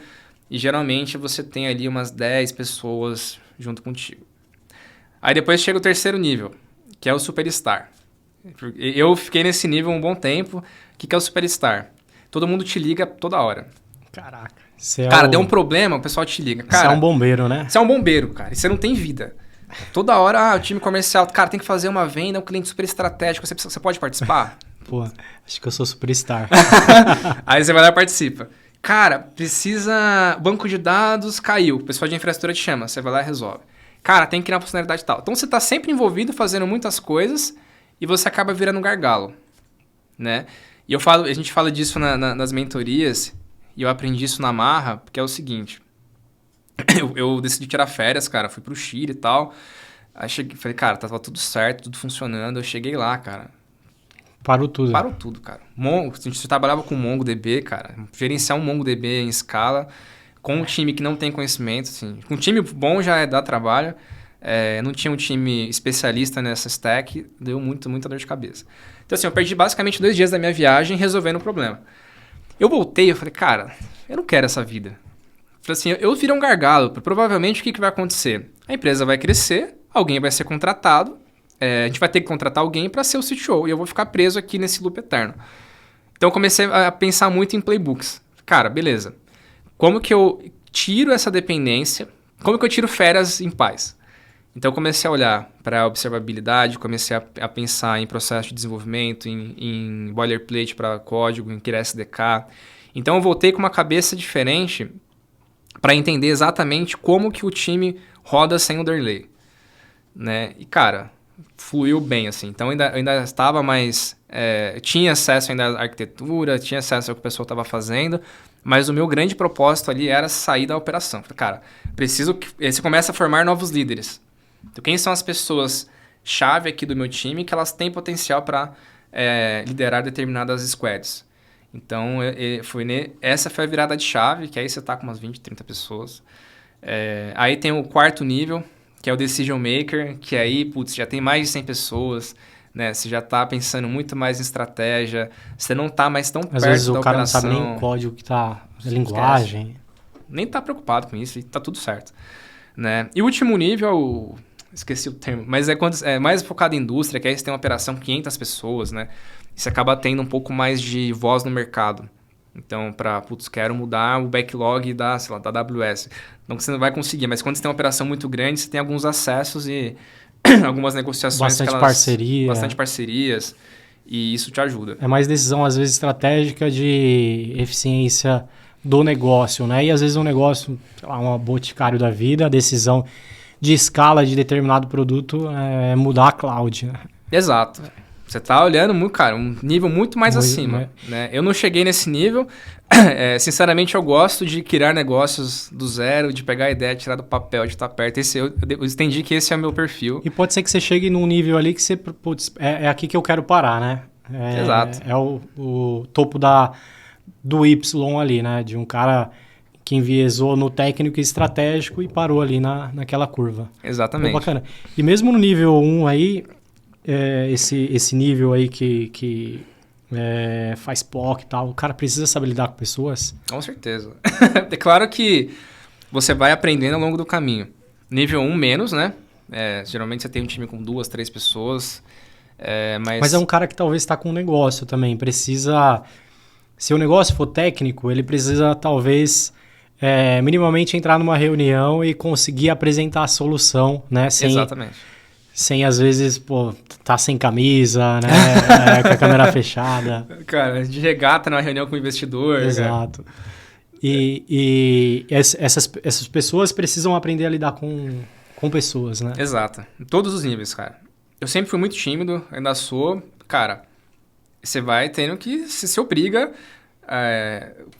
e geralmente você tem ali umas 10 pessoas junto contigo. Aí depois chega o terceiro nível, que é o Superstar. Eu fiquei nesse nível um bom tempo. O que é o Superstar? Todo mundo te liga toda hora. Caraca. Cara, deu um problema, o pessoal te liga. Cara, você é um bombeiro, né? Você é um bombeiro, cara. E você não tem vida. Toda hora, o time comercial, cara, tem que fazer uma venda, um cliente super estratégico, você pode participar? Pô, acho que eu sou superstar. Aí você vai lá e participa. Cara, precisa... Banco de dados caiu, o pessoal de infraestrutura te chama, você vai lá e resolve. Cara, tem que criar uma funcionalidade tal. Então você tá sempre envolvido, fazendo muitas coisas, e você acaba virando um gargalo, né? E a gente fala disso nas mentorias, e eu aprendi isso na marra, porque é o seguinte... Eu decidi tirar férias, cara. Fui pro Chile e tal. Aí falei, cara, tava tudo certo, tudo funcionando. Eu cheguei lá, cara. Parou tudo. Parou tudo, cara. A gente trabalhava com MongoDB, cara. Gerenciar um MongoDB em escala, com um time que não tem conhecimento, assim. Com um time bom já dá trabalho. Não tinha um time especialista nessa stack. Deu muita dor de cabeça. Então, assim, eu perdi basicamente 2 dias da minha viagem resolvendo o problema. Eu voltei, eu falei, cara, eu não quero essa vida. Falei assim, eu virei um gargalo. Provavelmente, o que vai acontecer? A empresa vai crescer, alguém vai ser contratado, a gente vai ter que contratar alguém para ser o CTO, e eu vou ficar preso aqui nesse loop eterno. Então, eu comecei a pensar muito em playbooks. Cara, beleza. Como que eu tiro essa dependência? Como que eu tiro férias em paz? Então, eu comecei a olhar para a observabilidade, comecei a pensar em processo de desenvolvimento, em boilerplate para código, em criar SDK. Então, eu voltei com uma cabeça diferente para entender exatamente como que o time roda sem o Underlay, né? E, cara, fluiu bem, assim. Então, eu ainda estava mais... tinha acesso ainda à arquitetura, tinha acesso ao que o pessoal estava fazendo, mas o meu grande propósito ali era sair da operação. Falei, cara, preciso que... Você começa a formar novos líderes. Então, quem são as pessoas-chave aqui do meu time que elas têm potencial para liderar determinadas squads? Então, essa foi a virada de chave, que aí você tá com umas 20, 30 pessoas. Aí tem o 4º nível, que é o Decision Maker, que aí, putz, já tem mais de 100 pessoas, né? Você já tá pensando muito mais em estratégia, você não tá mais tão perto da operação. Às vezes o cara não sabe nem o código que tá, a linguagem. Nem tá preocupado com isso e tá tudo certo, né? E o último nível, esqueci o termo, mas é mais focado em indústria, que aí você tem uma operação com 500 pessoas, né? Você acaba tendo um pouco mais de voz no mercado. Então, quero mudar o backlog da AWS. Então, você não vai conseguir, mas quando você tem uma operação muito grande, você tem alguns acessos e algumas negociações. Bastante parcerias, e isso te ajuda. É mais decisão, às vezes, estratégica de eficiência do negócio, né? E, às vezes, um negócio, sei lá, um boticário da vida, a decisão de escala de determinado produto é mudar a cloud, né? Exato. Você tá olhando, um nível muito mais acima, né? Eu não cheguei nesse nível. Sinceramente, eu gosto de criar negócios do zero, de pegar a ideia, tirar do papel, de estar perto. Eu entendi que esse é o meu perfil. E pode ser que você chegue num nível ali que você... Putz, é aqui que eu quero parar, né? Exato. É o topo do Y ali, né? De um cara que enviesou no técnico e estratégico e parou ali naquela curva. Exatamente. Pô, bacana. E mesmo no nível 1 aí... esse nível aí que faz POC e tal, o cara precisa saber lidar com pessoas? Com certeza. É claro que você vai aprendendo ao longo do caminho. Nível 1 menos, né? Geralmente você tem um time com 2, 3 pessoas. Mas é um cara que talvez está com um negócio também. Precisa... Se o negócio for técnico, ele precisa talvez minimamente entrar numa reunião e conseguir apresentar a solução, né? Exatamente. Sem, às vezes, tá sem camisa, né? Com a câmera fechada. Cara, de regata na reunião com o investidor. Exato. E essas pessoas precisam aprender a lidar com pessoas, né? Exato. Em todos os níveis, cara. Eu sempre fui muito tímido, ainda sou. Cara, você vai tendo que... Se obriga...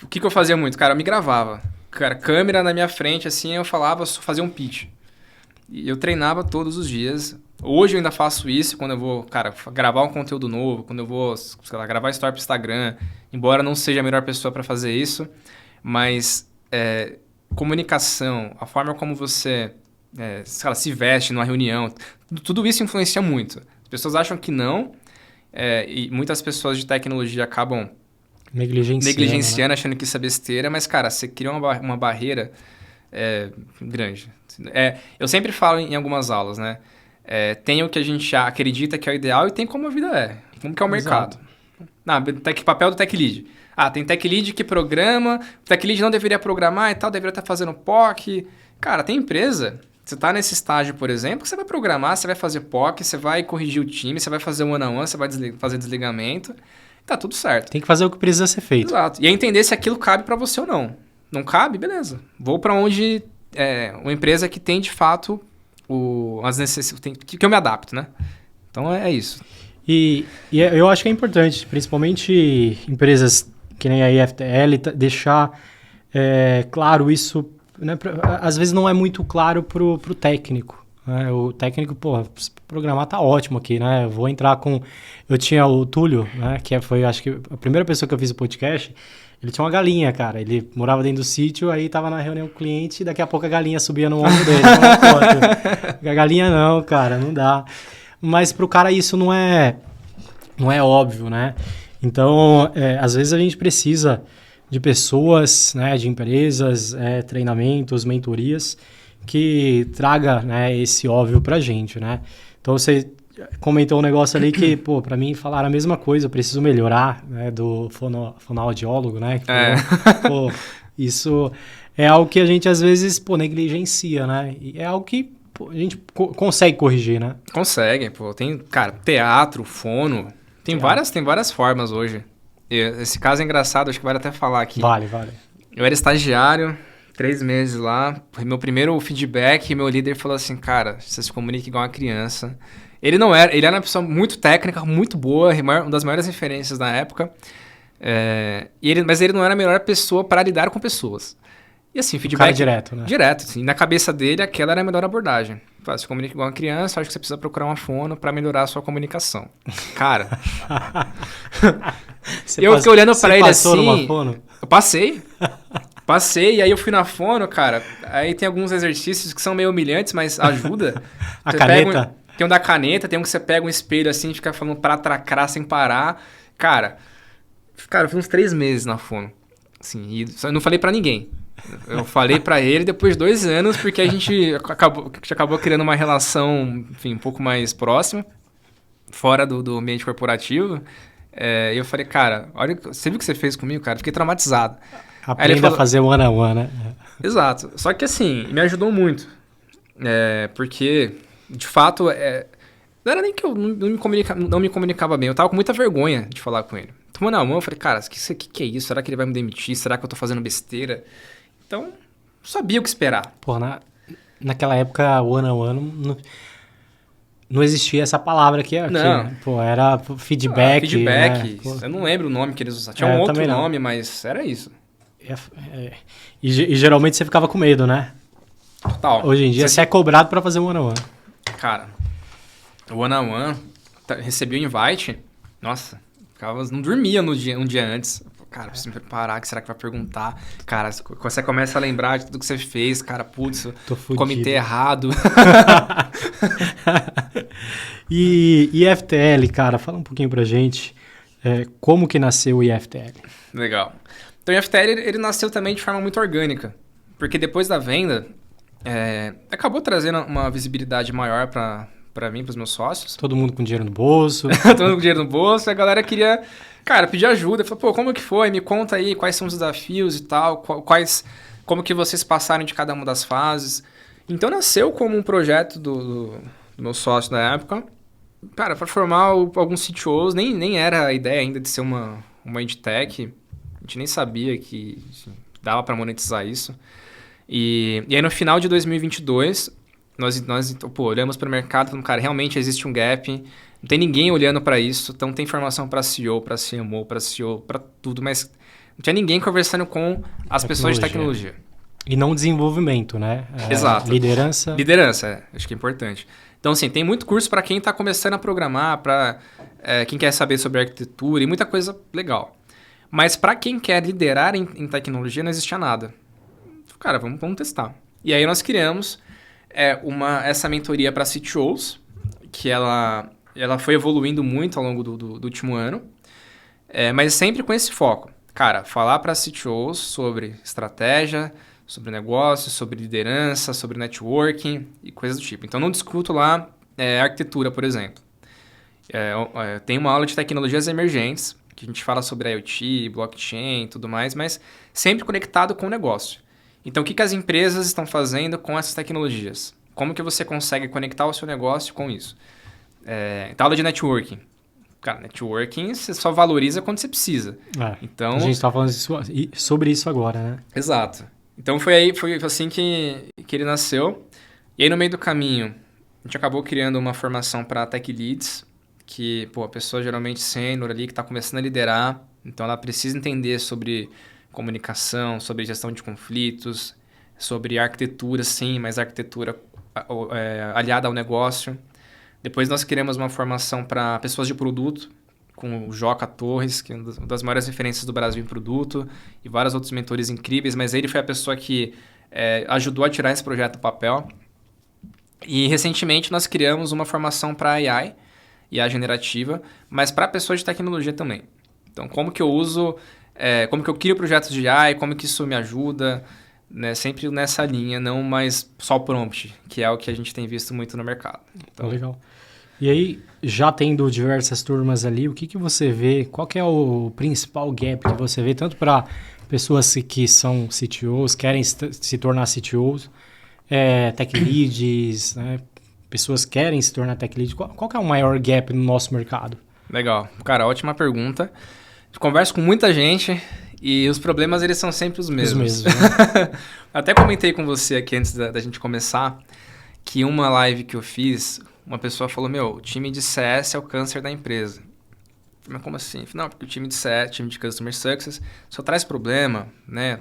o que eu fazia muito? Cara, eu me gravava. Cara, câmera na minha frente, assim, eu fazia um pitch. E eu treinava todos os dias. Hoje eu ainda faço isso quando eu vou, cara, gravar um conteúdo novo, quando eu vou, sei lá, gravar story pro Instagram. Embora não seja a melhor pessoa para fazer isso, mas comunicação, a forma como você sei lá, se veste numa reunião, tudo isso influencia muito. As pessoas acham que não, e muitas pessoas de tecnologia acabam negligenciando, né? Achando que isso é besteira, mas, cara, você cria uma barreira grande. Eu sempre falo em algumas aulas, né? Tem o que a gente acredita que é o ideal e tem como a vida é. Como que é o mercado. Papel do Tech Lead. Tem Tech Lead que programa, o Tech Lead não deveria programar e tal, deveria estar fazendo POC. Cara, tem empresa Você tá nesse estágio, por exemplo, que você vai programar, você vai fazer POC, você vai corrigir o time, você vai fazer one-on-one, você vai fazer desligamento. Tá tudo certo. Tem que fazer o que precisa ser feito. Exato. E é entender se aquilo cabe para você ou não. Não cabe? Beleza. Vou para onde uma empresa que tem, de fato, as necessidades... Que eu me adapto, né? Então, é isso. E eu acho que é importante, principalmente empresas que nem a IFTL, deixar claro isso, né? Às vezes não é muito claro pro técnico. Né? O técnico, programar tá ótimo aqui, né? Eu vou entrar com... Eu tinha o Túlio, né? Foi, acho que, a primeira pessoa que eu fiz o podcast. Ele tinha uma galinha, cara. Ele morava dentro do sítio, aí tava na reunião com o cliente e daqui a pouco a galinha subia no ombro dele. A galinha não, cara, não dá. Mas pro cara isso não é óbvio, né? Então, às vezes a gente precisa de pessoas, né, de empresas, treinamentos, mentorias, que traga, né, esse óbvio pra gente, né? Então, você comentou um negócio ali que, pra mim falaram a mesma coisa, eu preciso melhorar, né, do fonoaudiólogo, né? Isso é algo que a gente, às vezes, negligencia, né? E é algo que a gente consegue corrigir, né? Consegue, tem, cara, teatro, fono, tem várias formas hoje. Esse caso é engraçado, acho que vale até falar aqui. Vale. Eu era estagiário, 3 meses lá, meu primeiro feedback, meu líder falou assim, cara, você se comunica igual uma criança. Ele era uma pessoa muito técnica, muito boa, uma das maiores referências na época, mas ele não era a melhor pessoa para lidar com pessoas. E assim, feedback... Cara direto, né? Direto, assim. Na cabeça dele, aquela era a melhor abordagem. Se comunica igual uma criança, acho que você precisa procurar uma fono para melhorar a sua comunicação. Cara... eu fiquei olhando para ele assim... Você passou numa fono? Eu passei, e aí eu fui na fono, cara. Aí tem alguns exercícios que são meio humilhantes, mas ajuda. A caneta? Tem um da caneta, tem um que você pega um espelho assim e fica falando pra tracrar sem parar. Cara, eu fui uns 3 meses na fono. Assim, e eu não falei pra ninguém. Eu falei pra ele depois de 2 anos, porque a gente acabou criando uma relação, enfim, um pouco mais próxima, fora do ambiente corporativo. E eu falei, cara, olha, você viu o que você fez comigo, cara? Fiquei traumatizado. Aprenda a fazer one-on-one, né? Exato. Só que assim, me ajudou muito. Porque, de fato, não era nem que eu não me comunicava bem, eu tava com muita vergonha de falar com ele. Tomando na mão, eu falei, cara, o que é isso? Será que ele vai me demitir? Será que eu tô fazendo besteira? Então, não sabia o que esperar. Naquela época, one-on-one, não existia essa palavra aqui. Não. Era feedback. Feedback. Né? Eu não lembro o nome que eles usavam. Tinha um outro nome, mas era isso. E geralmente você ficava com medo, né? Total. Hoje em dia você é cobrado pra fazer one-on-one. Cara, o one-on-one, recebi o invite, nossa, não dormia um dia antes. Cara, preciso me preparar, que será que vai perguntar? Cara, você começa a lembrar de tudo que você fez, cara, putz, comitê errado. E IFTL, cara, fala um pouquinho pra gente, como que nasceu o IFTL? Legal. Então o IFTL, ele nasceu também de forma muito orgânica, porque depois da venda, acabou trazendo uma visibilidade maior pra mim, pros meus sócios. Todo mundo com dinheiro no bolso. Todo mundo com dinheiro no bolso, a galera queria... Cara, pedir ajuda. Falei, como que foi? Me conta aí quais são os desafios e tal, como que vocês passaram de cada uma das fases. Então, nasceu como um projeto do meu sócio na época, cara, para formar alguns CTOs. Nem era a ideia ainda de ser uma edtech. A gente nem sabia que dava para monetizar isso. E aí, no final de 2022, nós olhamos para o mercado e falamos, cara, realmente existe um gap. Não tem ninguém olhando para isso, então tem informação para CEO, para CMO, para CEO, para tudo, mas não tinha ninguém conversando com as pessoas de tecnologia. E não desenvolvimento, né? Exato. Liderança. Liderança, acho que é importante. Então, assim, tem muito curso para quem está começando a programar, para quem quer saber sobre arquitetura e muita coisa legal. Mas para quem quer liderar em tecnologia, não existia nada. Cara, vamos testar. E aí nós criamos essa mentoria para CTOs, que ela foi evoluindo muito ao longo do último ano, mas sempre com esse foco. Cara, falar para CTOs sobre estratégia, sobre negócio, sobre liderança, sobre networking e coisas do tipo. Então, não discuto lá arquitetura, por exemplo. Tem uma aula de tecnologias emergentes, que a gente fala sobre IoT, blockchain e tudo mais, mas sempre conectado com o negócio. Então, o que as empresas estão fazendo com essas tecnologias? como que você consegue conectar o seu negócio com isso? Então, aula de networking. Cara, networking você só valoriza quando você precisa. Então, a gente está falando sobre isso agora, né? Exato. Então, foi assim que ele nasceu. E aí, no meio do caminho, a gente acabou criando uma formação para Tech Leads, que, a pessoa geralmente sênior ali, que está começando a liderar, então ela precisa entender sobre comunicação, sobre gestão de conflitos, sobre arquitetura, sim, mas arquitetura aliada ao negócio. Depois nós criamos uma formação para pessoas de produto, com o Joca Torres, que é uma das maiores referências do Brasil em produto, e vários outros mentores incríveis, mas ele foi a pessoa que ajudou a tirar esse projeto do papel. E recentemente nós criamos uma formação para AI generativa, mas para pessoas de tecnologia também. Então, como que eu uso, como que eu crio projetos de AI, como que isso me ajuda, né? Sempre nessa linha, não mais só o prompt, que é o que a gente tem visto muito no mercado. Então, legal. E aí, já tendo diversas turmas ali, o que você vê, qual que é o principal gap que você vê, tanto para pessoas que são CTOs, querem se tornar CTOs, tech leads, né? Pessoas querem se tornar tech lead. Qual que é o maior gap no nosso mercado? Legal. Cara, ótima pergunta. Eu converso com muita gente e os problemas eles são sempre os mesmos. Os mesmos, né? Até comentei com você aqui antes da gente começar que uma live que eu fiz, uma pessoa falou, o time de CS é o câncer da empresa. Mas como assim? Não, porque o time de CS, time de Customer Success, só traz problema, né?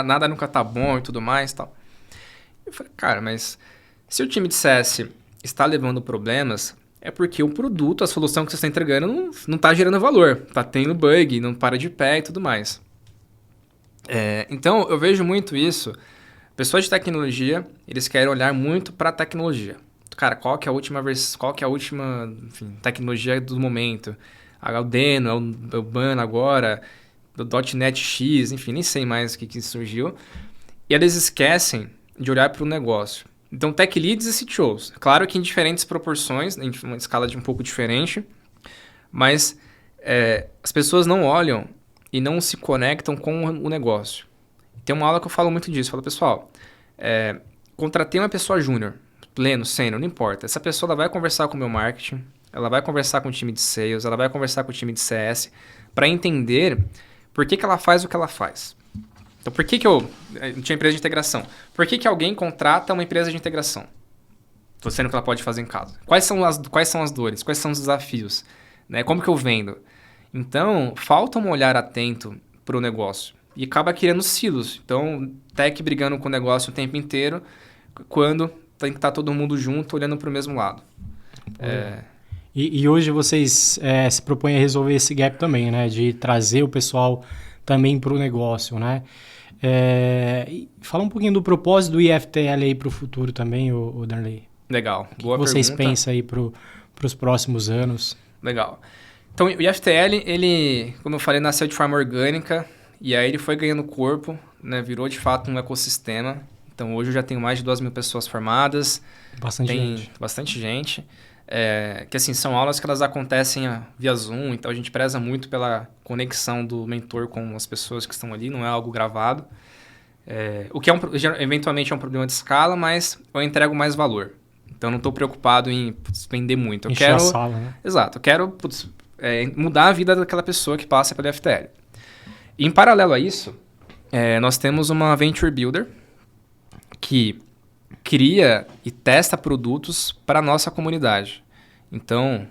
Nada nunca tá bom e tudo mais e tal. Eu falei, cara, mas se o time de CS está levando problemas, é porque o produto, a solução que você está entregando não está gerando valor. Está tendo bug, não para de pé e tudo mais. Então, eu vejo muito isso. Pessoas de tecnologia, eles querem olhar muito para a tecnologia. Cara, qual que é a última tecnologia do momento? O Deno, é o BAN agora, do .NET X, enfim, nem sei mais o que surgiu. E eles esquecem de olhar para o negócio. Então, Tech Leads e CTOs. Claro que em diferentes proporções, em uma escala de um pouco diferente, mas as pessoas não olham e não se conectam com o negócio. Tem uma aula que eu falo muito disso. Eu falo, pessoal, contratei uma pessoa júnior, pleno, sênior, não importa. Essa pessoa ela vai conversar com o meu marketing, ela vai conversar com o time de sales, ela vai conversar com o time de CS, para entender por que ela faz o que ela faz. Então, por que eu tinha empresa de integração? Por que alguém contrata uma empresa de integração? Estou sendo que ela pode fazer em casa. Quais são as dores? Quais são os desafios? Né? Como que eu vendo? Então, falta um olhar atento para o negócio. E acaba criando silos. Então, tech brigando com o negócio o tempo inteiro, quando tem que estar todo mundo junto, olhando para o mesmo lado. E hoje vocês se propõem a resolver esse gap também, né? De trazer o pessoal também para o negócio, né? Fala um pouquinho do propósito do IFTL aí para o futuro também, o Darley. Legal, boa pergunta. O que vocês pensam aí para os próximos anos? Legal. Então, o IFTL, ele, como eu falei, nasceu de forma orgânica e aí ele foi ganhando corpo, né? Virou de fato um ecossistema. Então, hoje eu já tenho mais de 2.000 pessoas formadas. Bastante gente. Que assim, são aulas que elas acontecem via Zoom, então a gente preza muito pela conexão do mentor com as pessoas que estão ali, não é algo gravado. O que eventualmente é um problema de escala, mas eu entrego mais valor. Então, não estou preocupado em vender muito. Eu quero, a sala, né? Exato. Eu quero mudar a vida daquela pessoa que passa pelo FTL. E, em paralelo a isso, nós temos uma Venture Builder que cria e testa produtos para a nossa comunidade. Então,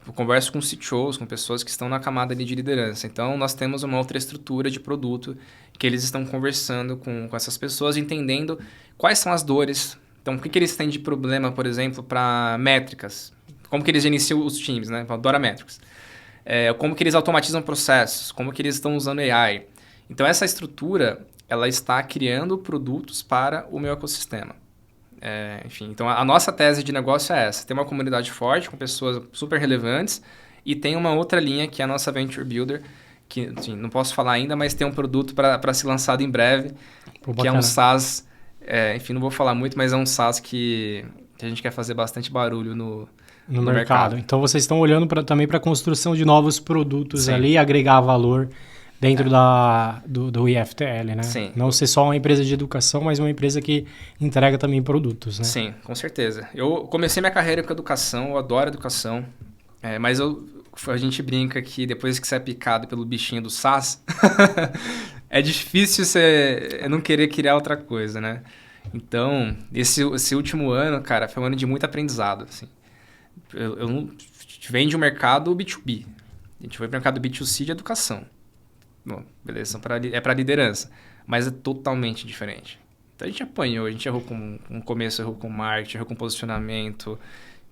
eu converso com CTOs, com pessoas que estão na camada ali de liderança. Então, nós temos uma outra estrutura de produto que eles estão conversando com essas pessoas, entendendo quais são as dores. Então, o que eles têm de problema, por exemplo, para métricas? Como que eles iniciam os times, né? Adora métricas. Como que eles automatizam processos? Como que eles estão usando AI? Então, essa estrutura, ela está criando produtos para o meu ecossistema. Enfim, então a nossa tese de negócio é essa. Tem uma comunidade forte, com pessoas super relevantes, e tem uma outra linha, que é a nossa Venture Builder, que assim, não posso falar ainda, mas tem um produto para ser lançado em breve, que é um SaaS. Enfim, não vou falar muito, mas é um SaaS que a gente quer fazer bastante barulho no mercado. Então, vocês estão olhando também para a construção de novos produtos ali, agregar valor dentro do IFTL, né? Sim. Não ser só uma empresa de educação, mas uma empresa que entrega também produtos, né? Sim, com certeza. Eu comecei minha carreira com educação, eu adoro educação, mas a gente brinca que depois que você é picado pelo bichinho do SaaS, é difícil você não querer criar outra coisa, né? Então, esse último ano, cara, foi um ano de muito aprendizado, assim. A gente vem de um mercado B2B, a gente foi para o mercado B2C de educação. Bom, beleza, é para liderança, mas é totalmente diferente. Então a gente apanhou, a gente errou no começo, errou com marketing, errou com posicionamento.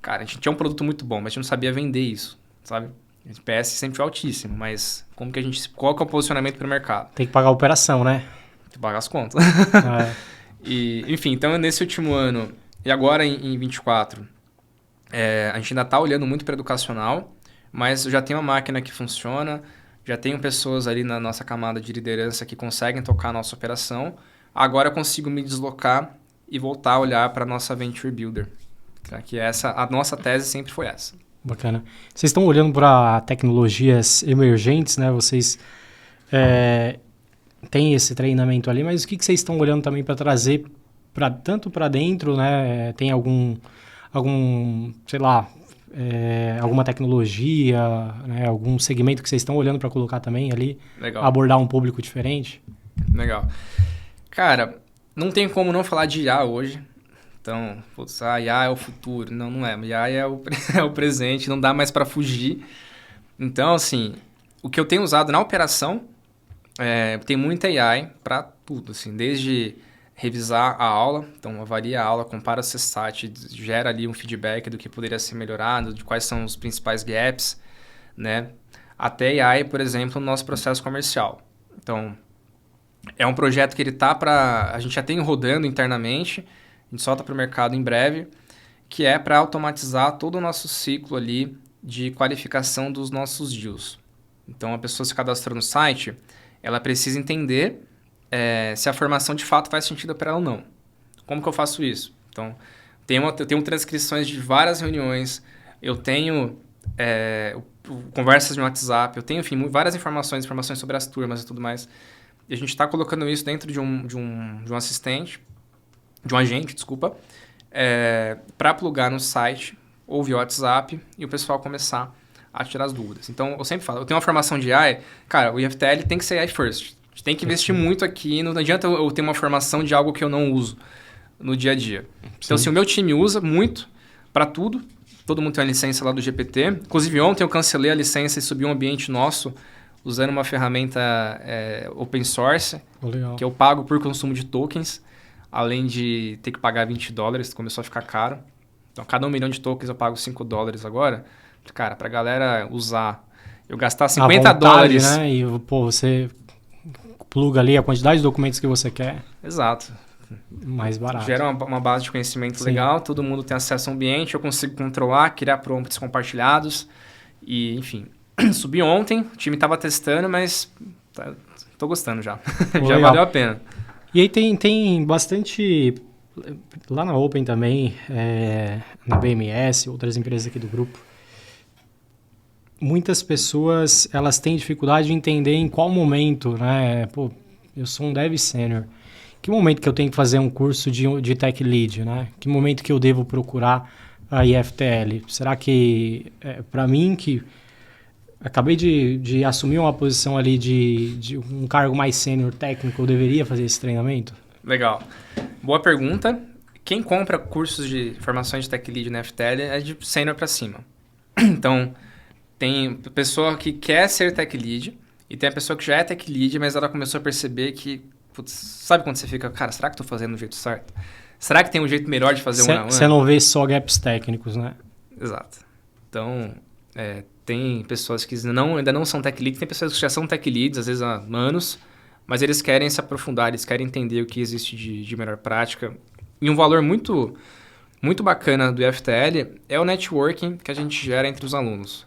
Cara, a gente tinha um produto muito bom, mas a gente não sabia vender isso, sabe? O PS sempre foi altíssimo, mas qual que é o posicionamento para o mercado? Tem que pagar a operação, né? Tem que pagar as contas. Enfim, então nesse último ano, e agora em 24, a gente ainda está olhando muito para educacional, mas eu já tenho uma máquina que funciona, já tenho pessoas ali na nossa camada de liderança que conseguem tocar a nossa operação. Agora eu consigo me deslocar e voltar a olhar para a nossa Venture Builder. Que a nossa tese sempre foi essa. Bacana. Vocês estão olhando para tecnologias emergentes, né? Vocês têm esse treinamento ali, mas o que vocês estão olhando também para trazer tanto para dentro, né? Tem algum sei lá, alguma tecnologia, né? Algum segmento que vocês estão olhando para colocar também ali? Legal. Abordar um público diferente? Legal. Cara, não tem como não falar de IA hoje. Então, IA é o futuro. Não, não é. IA é o presente, não dá mais para fugir. Então, assim, o que eu tenho usado na operação, tem muita AI para tudo, assim, desde revisar a aula, então avalia a aula, compara o CSAT, gera ali um feedback do que poderia ser melhorado, de quais são os principais gaps, né? Até AI, por exemplo, no nosso processo comercial. Então, é um projeto que a gente já tem rodando internamente, a gente solta para o mercado em breve, que é para automatizar todo o nosso ciclo ali de qualificação dos nossos deals. Então, a pessoa se cadastrou no site, ela precisa entender se a formação de fato faz sentido para ela ou não. Como que eu faço isso? Então, eu tenho transcrições de várias reuniões, eu tenho conversas no WhatsApp, eu tenho, enfim, várias informações sobre as turmas e tudo mais. E a gente está colocando isso dentro de um assistente, de um agente, desculpa, para plugar no site ou via WhatsApp e o pessoal começar a tirar as dúvidas. Então, eu sempre falo, eu tenho uma formação de AI, cara, o IFTL tem que ser AI first. A gente tem que investir muito aqui, não adianta eu ter uma formação de algo que eu não uso no dia a dia. Então, assim, o meu time usa muito para tudo, todo mundo tem uma licença lá do GPT. Inclusive, ontem eu cancelei a licença e subi um ambiente nosso usando uma ferramenta open source, que eu pago por consumo de tokens, além de ter que pagar $20, começou a ficar caro. Então, cada 1 milhão de tokens eu pago $5 agora. Cara, pra galera usar, eu gastar $50... né? E, você pluga ali a quantidade de documentos que você quer. Exato. Mais barato. Gera uma base de conhecimento legal, todo mundo tem acesso ao ambiente, eu consigo controlar, criar prompts compartilhados. E, enfim, subi ontem, o time estava testando, mas tô gostando já. Já valeu a pena. E aí tem bastante... Lá na Open também, na BMS, outras empresas aqui do grupo, muitas pessoas elas têm dificuldade de entender em qual momento, né? Pô, eu sou um dev sênior. Que momento que eu tenho que fazer um curso de tech lead, né? Que momento que eu devo procurar a IFTL? Será que, para mim, que acabei de assumir uma posição ali de um cargo mais sênior técnico, eu deveria fazer esse treinamento? Legal. Boa pergunta. Quem compra cursos de formações de tech lead na IFTL é de sênior para cima. Então, tem pessoa que quer ser tech lead e tem a pessoa que já é tech lead, mas ela começou a perceber que, putz, sabe quando você fica, cara, será que estou fazendo do jeito certo? Será que tem um jeito melhor de fazer one-on-one? Você não vê só gaps técnicos, né? Exato. Então, tem pessoas que ainda não são tech leads, tem pessoas que já são tech leads, às vezes há anos, mas eles querem se aprofundar, eles querem entender o que existe de melhor prática. E um valor muito, muito bacana do IFTL é o networking que a gente gera entre os alunos.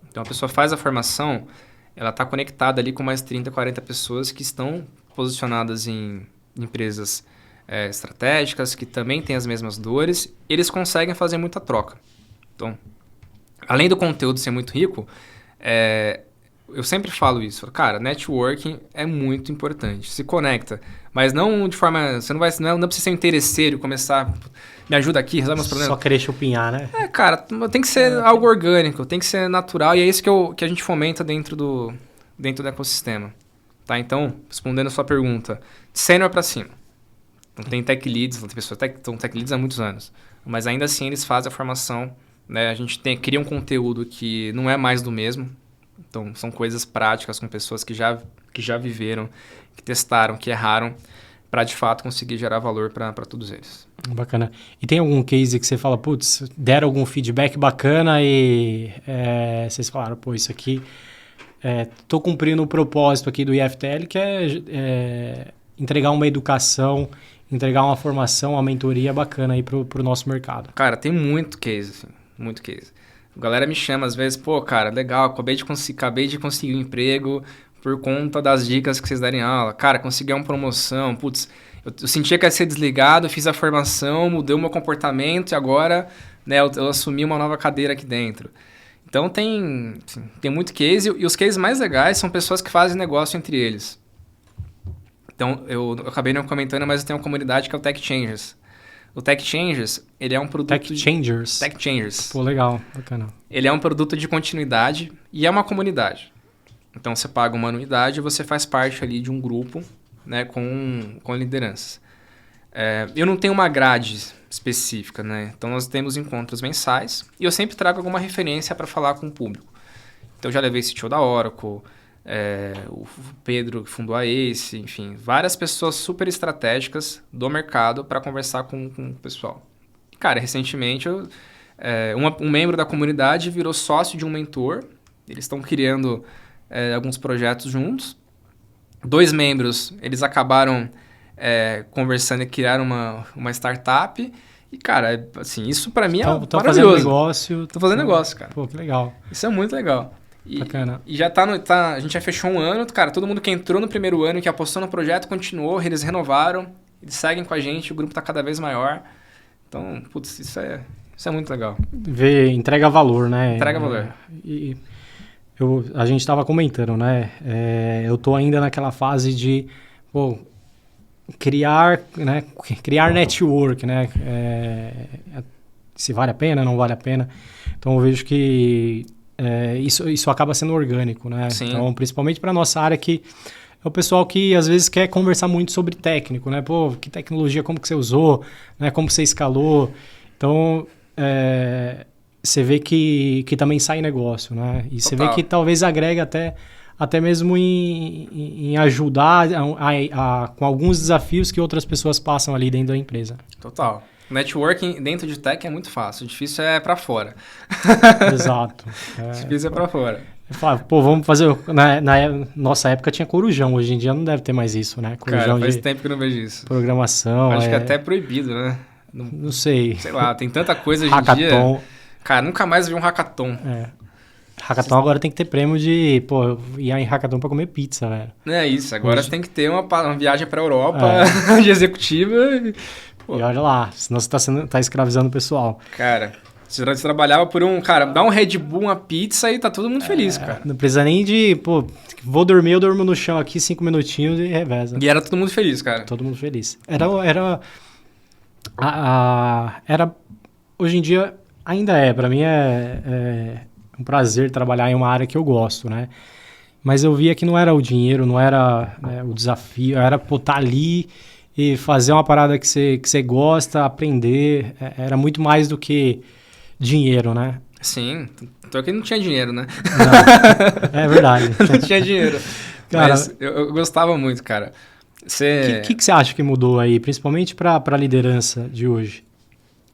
Então, a pessoa faz a formação, ela está conectada ali com mais 30, 40 pessoas que estão posicionadas em empresas estratégicas, que também têm as mesmas dores, eles conseguem fazer muita troca. Então, além do conteúdo ser muito rico, eu sempre falo isso. Cara, networking é muito importante. Se conecta. Mas não de forma... Você não vai... Não precisa ser um interesseiro, começar... Me ajuda aqui, resolve meus problemas. Só querer chupinhar, né? Cara, tem que ser algo orgânico. Tem que ser natural. E é isso que a gente fomenta dentro do ecossistema. Tá? Então, respondendo a sua pergunta. Sênior pra cima. Não tem tech leads. Não tem pessoas que estão tech leads há muitos anos. Mas ainda assim, eles fazem a formação. Né? A gente cria um conteúdo que não é mais do mesmo. Então, são coisas práticas com pessoas que já viveram, que testaram, que erraram, para de fato conseguir gerar valor para todos eles. Bacana. E tem algum case que você fala, putz, deram algum feedback bacana e vocês falaram, pô, isso aqui, tô cumprindo o propósito aqui do IFTL, que é entregar uma educação, entregar uma formação, uma mentoria bacana aí pro nosso mercado. Cara, tem muito case, assim, muito case. A galera me chama às vezes, pô, cara, legal, acabei de conseguir um emprego por conta das dicas que vocês derem aula. Cara, consegui uma promoção, putz, eu sentia que ia ser desligado, fiz a formação, mudei o meu comportamento e agora, né, eu assumi uma nova cadeira aqui dentro. Então tem muito case e os cases mais legais são pessoas que fazem negócio entre eles. Então, eu acabei não comentando, mas eu tenho uma comunidade que é o Tech Changers. O Tech Changers, ele é um produto... Tech Changers? Tech Changers. Pô, legal, bacana. Ele é um produto de continuidade e é uma comunidade. Então, você paga uma anuidade e você faz parte ali de um grupo, né, com lideranças. Eu não tenho uma grade específica, né? Então, nós temos encontros mensais e eu sempre trago alguma referência para falar com o público. Então, eu já levei CTO da Oracle, o Pedro que fundou a Ace, enfim, várias pessoas super estratégicas do mercado para conversar com o pessoal. Cara, recentemente, um membro da comunidade virou sócio de um mentor, eles estão criando alguns projetos juntos. 2 membros, eles acabaram conversando e criaram uma startup. E, cara, assim, isso para mim é maravilhoso. Estão fazendo negócio. Estão fazendo negócio, cara. Pô, que legal. Isso é muito legal. Bacana. E já a gente já fechou um ano, cara, todo mundo que entrou no primeiro ano, que apostou no projeto, continuou, eles renovaram, eles seguem com a gente, o grupo tá cada vez maior. Então, putz, isso é muito legal. Entrega valor, né? Entrega valor. A gente estava comentando, né? Eu tô ainda naquela fase de criar network, né? Se vale a pena, não vale a pena. Então, eu vejo que isso acaba sendo orgânico, né? Sim. Então, principalmente para nossa área, que é o pessoal que às vezes quer conversar muito sobre técnico, né? Pô, que tecnologia, como que você usou, né? Como você escalou. Então, você vê que também sai negócio, né? E você vê que talvez agrega até mesmo em ajudar com alguns desafios que outras pessoas passam ali dentro da empresa. Total. Networking dentro de tech é muito fácil, o difícil é para fora. Exato. O difícil é para fora. Eu falo, pô, vamos fazer... Na nossa época tinha Corujão, hoje em dia não deve ter mais isso, né? Corujão, cara, faz tempo que eu não vejo isso. Programação. Acho que é até proibido, né? Não sei. Sei lá, tem tanta coisa hoje Hackathon. em dia. Cara, nunca mais vi um hackathon. Hackathon agora tem que ter prêmio de... Pô, ir em hackathon pra comer pizza, velho. É isso, agora você tem que ter uma viagem pra Europa de executiva. E olha lá, senão você tá escravizando o pessoal. Cara, você trabalhava por Cara, dá um Red Bull, uma pizza e tá todo mundo feliz, cara. Não precisa nem de... Pô, vou dormir, eu durmo no chão aqui 5 minutinhos e reveza. E era todo mundo feliz, cara. Todo mundo feliz. Hoje em dia, ainda pra mim é um prazer trabalhar em uma área que eu gosto, né? Mas eu via que não era o dinheiro, não era o desafio, era tá ali e fazer uma parada que você gosta, aprender. Era muito mais do que dinheiro, né? Sim, então aqui não tinha dinheiro, né? Não, é verdade. Não tinha dinheiro. Cara, mas eu gostava muito, cara. O que você acha que mudou aí, principalmente para a liderança de hoje?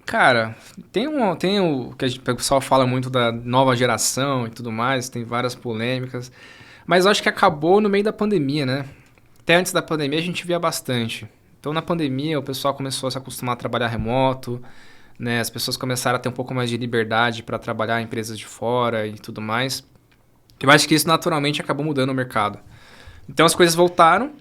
Cara, tem o que o pessoal fala muito da nova geração e tudo mais, tem várias polêmicas, mas eu acho que acabou no meio da pandemia, né? Até antes da pandemia a gente via bastante. Então, na pandemia, o pessoal começou a se acostumar a trabalhar remoto, né? As pessoas começaram a ter um pouco mais de liberdade para trabalhar em empresas de fora e tudo mais. Eu acho que isso naturalmente acabou mudando o mercado. Então, as coisas voltaram,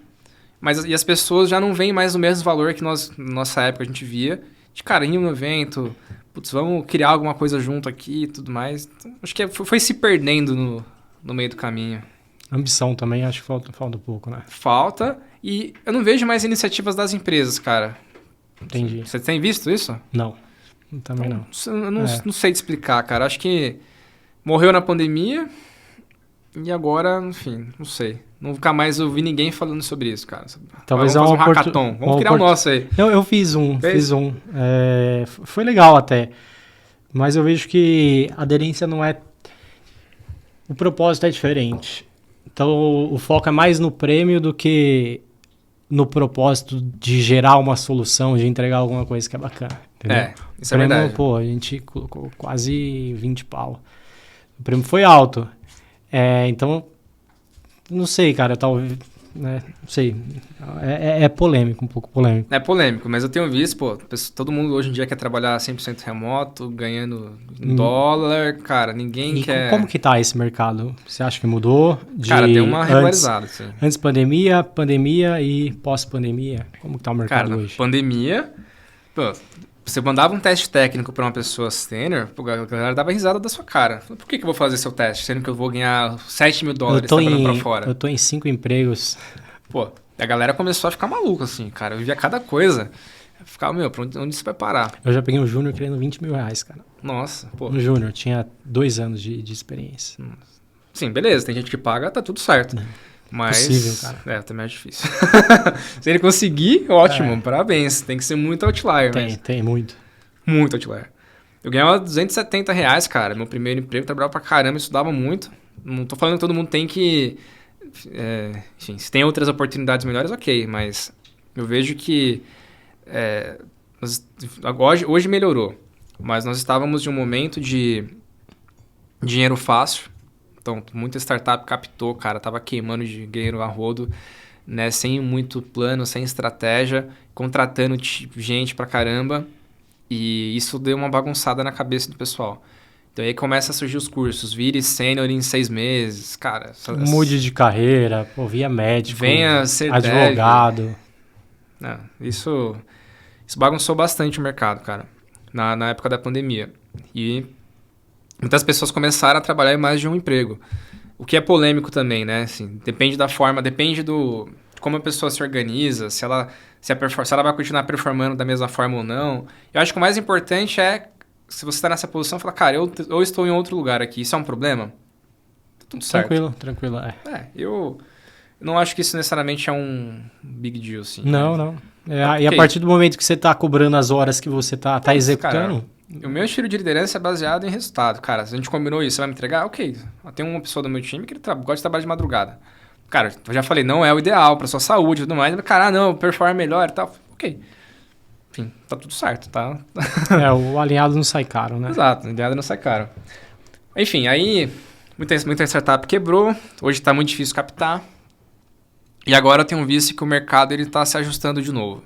e as pessoas já não veem mais o mesmo valor que na nossa época a gente via. De carinho no evento, putz, vamos criar alguma coisa junto aqui e tudo mais. Então, acho que foi se perdendo no meio do caminho. Ambição também, acho que falta um pouco, né? Falta, e eu não vejo mais iniciativas das empresas, cara. Entendi. Você tem visto isso? Não, também não. Eu não sei te explicar, cara. Acho que morreu na pandemia e agora, enfim, não sei. Nunca mais ouvi ninguém falando sobre isso, cara. Talvez vamos fazer um hackathon. Vamos criar o nosso aí. Eu fiz um. Foi legal até. Mas eu vejo que a aderência não é... O propósito é diferente. Então, o foco é mais no prêmio do que no propósito de gerar uma solução, de entregar alguma coisa que é bacana. Entendeu? Isso é verdade. Pô, a gente colocou quase 20 pau. O prêmio foi alto. Então, não sei, cara, talvez... Né, não sei. É polêmico, um pouco polêmico. É polêmico, mas eu tenho visto, pô, todo mundo hoje em dia quer trabalhar 100% remoto, ganhando em dólar, cara, ninguém quer... Como que tá esse mercado? Você acha que mudou? Cara, deu uma regularizada, sim. Antes pandemia e pós-pandemia, como que tá o mercado hoje? Pandemia, pô, você mandava um teste técnico pra uma pessoa sênior, a galera dava risada da sua cara. Por que eu vou fazer seu teste, sendo que eu vou ganhar $7 mil trabalhando pra fora? Eu tô em 5 empregos. Pô, a galera começou a ficar maluca, assim, cara. Eu via cada coisa. Eu ficava, pra onde isso vai parar? Eu já peguei um júnior querendo $20 mil, cara. Nossa, pô. Um júnior, tinha 2 anos de experiência. Sim, beleza, tem gente que paga, tá tudo certo. Mas... Possível, cara. Também é difícil. Se ele conseguir, ótimo, parabéns. Tem que ser muito outlier. Tem muito. Muito outlier. Eu ganhava R$270, cara. Meu primeiro emprego, trabalhava pra caramba, estudava muito. Não tô falando que todo mundo tem que... enfim, se tem outras oportunidades melhores, ok. Mas eu vejo que... hoje melhorou. Mas nós estávamos de um momento de dinheiro fácil. Então, muita startup captou, cara, tava queimando de dinheiro a rodo, né? Sem muito plano, sem estratégia, contratando gente pra caramba. E isso deu uma bagunçada na cabeça do pessoal. Então aí começa a surgir os cursos, vire sênior em 6 meses, cara. Mude de carreira, via médico, venha ser advogado. Isso bagunçou bastante o mercado, cara, na época da pandemia. E muitas pessoas começaram a trabalhar em mais de um emprego. O que é polêmico também, né? Assim, depende da forma, depende de como a pessoa se organiza, se ela vai continuar performando da mesma forma ou não. Eu acho que o mais importante é, se você está nessa posição, falar, cara, eu estou em outro lugar aqui, isso é um problema? Tá tudo certo. Tranquilo. Eu não acho que isso necessariamente é um big deal, assim. Não. E a partir do momento que você está cobrando as horas que você tá executando... Cara, o meu estilo de liderança é baseado em resultado. Cara, se a gente combinou isso, você vai me entregar? Ok. Tem uma pessoa do meu time que ele gosta de trabalhar de madrugada. Cara, eu já falei, não é o ideal para sua saúde e tudo mais. Cara, não, performa melhor e tal. Ok. Enfim, tá tudo certo, tá? O alinhado não sai caro, né? Exato, o alinhado não sai caro. Enfim, aí muita startup quebrou. Hoje tá muito difícil captar. E agora eu tenho visto que o mercado ele tá se ajustando de novo.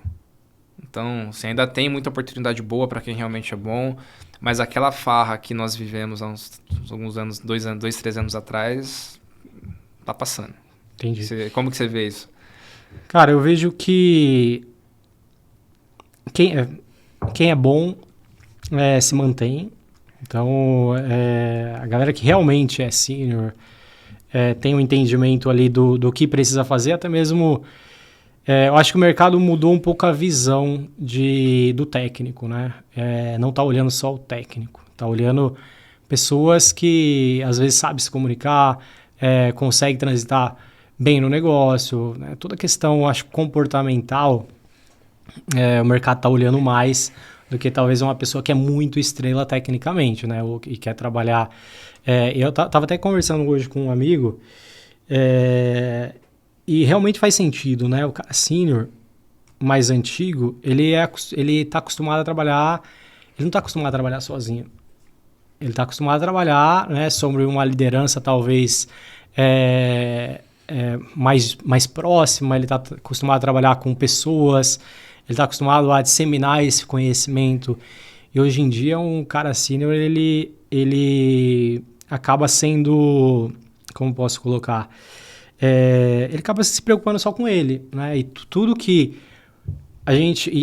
Então, você ainda tem muita oportunidade boa para quem realmente é bom, mas aquela farra que nós vivemos há alguns anos, 3 anos atrás, tá passando. Entendi. Como que você vê isso? Cara, eu vejo que quem é bom se mantém. Então, a galera que realmente é sênior tem um entendimento ali do que precisa fazer, até mesmo... eu acho que o mercado mudou um pouco a visão do técnico, né? Não tá olhando só o técnico, tá olhando pessoas que às vezes sabem se comunicar, conseguem transitar bem no negócio, né? Toda a questão, acho, comportamental, o mercado tá olhando mais do que talvez uma pessoa que é muito estrela tecnicamente, né? E quer trabalhar... eu tava até conversando hoje com um amigo... E realmente faz sentido, né? O cara sênior, mais antigo, ele tá acostumado a trabalhar... Ele não está acostumado a trabalhar sozinho. Ele está acostumado a trabalhar, né, sobre uma liderança talvez mais próxima. Ele está acostumado a trabalhar com pessoas. Ele está acostumado a disseminar esse conhecimento. E hoje em dia, um cara sênior, ele acaba sendo... Como posso colocar... ele acaba se preocupando só com ele, né? E tudo que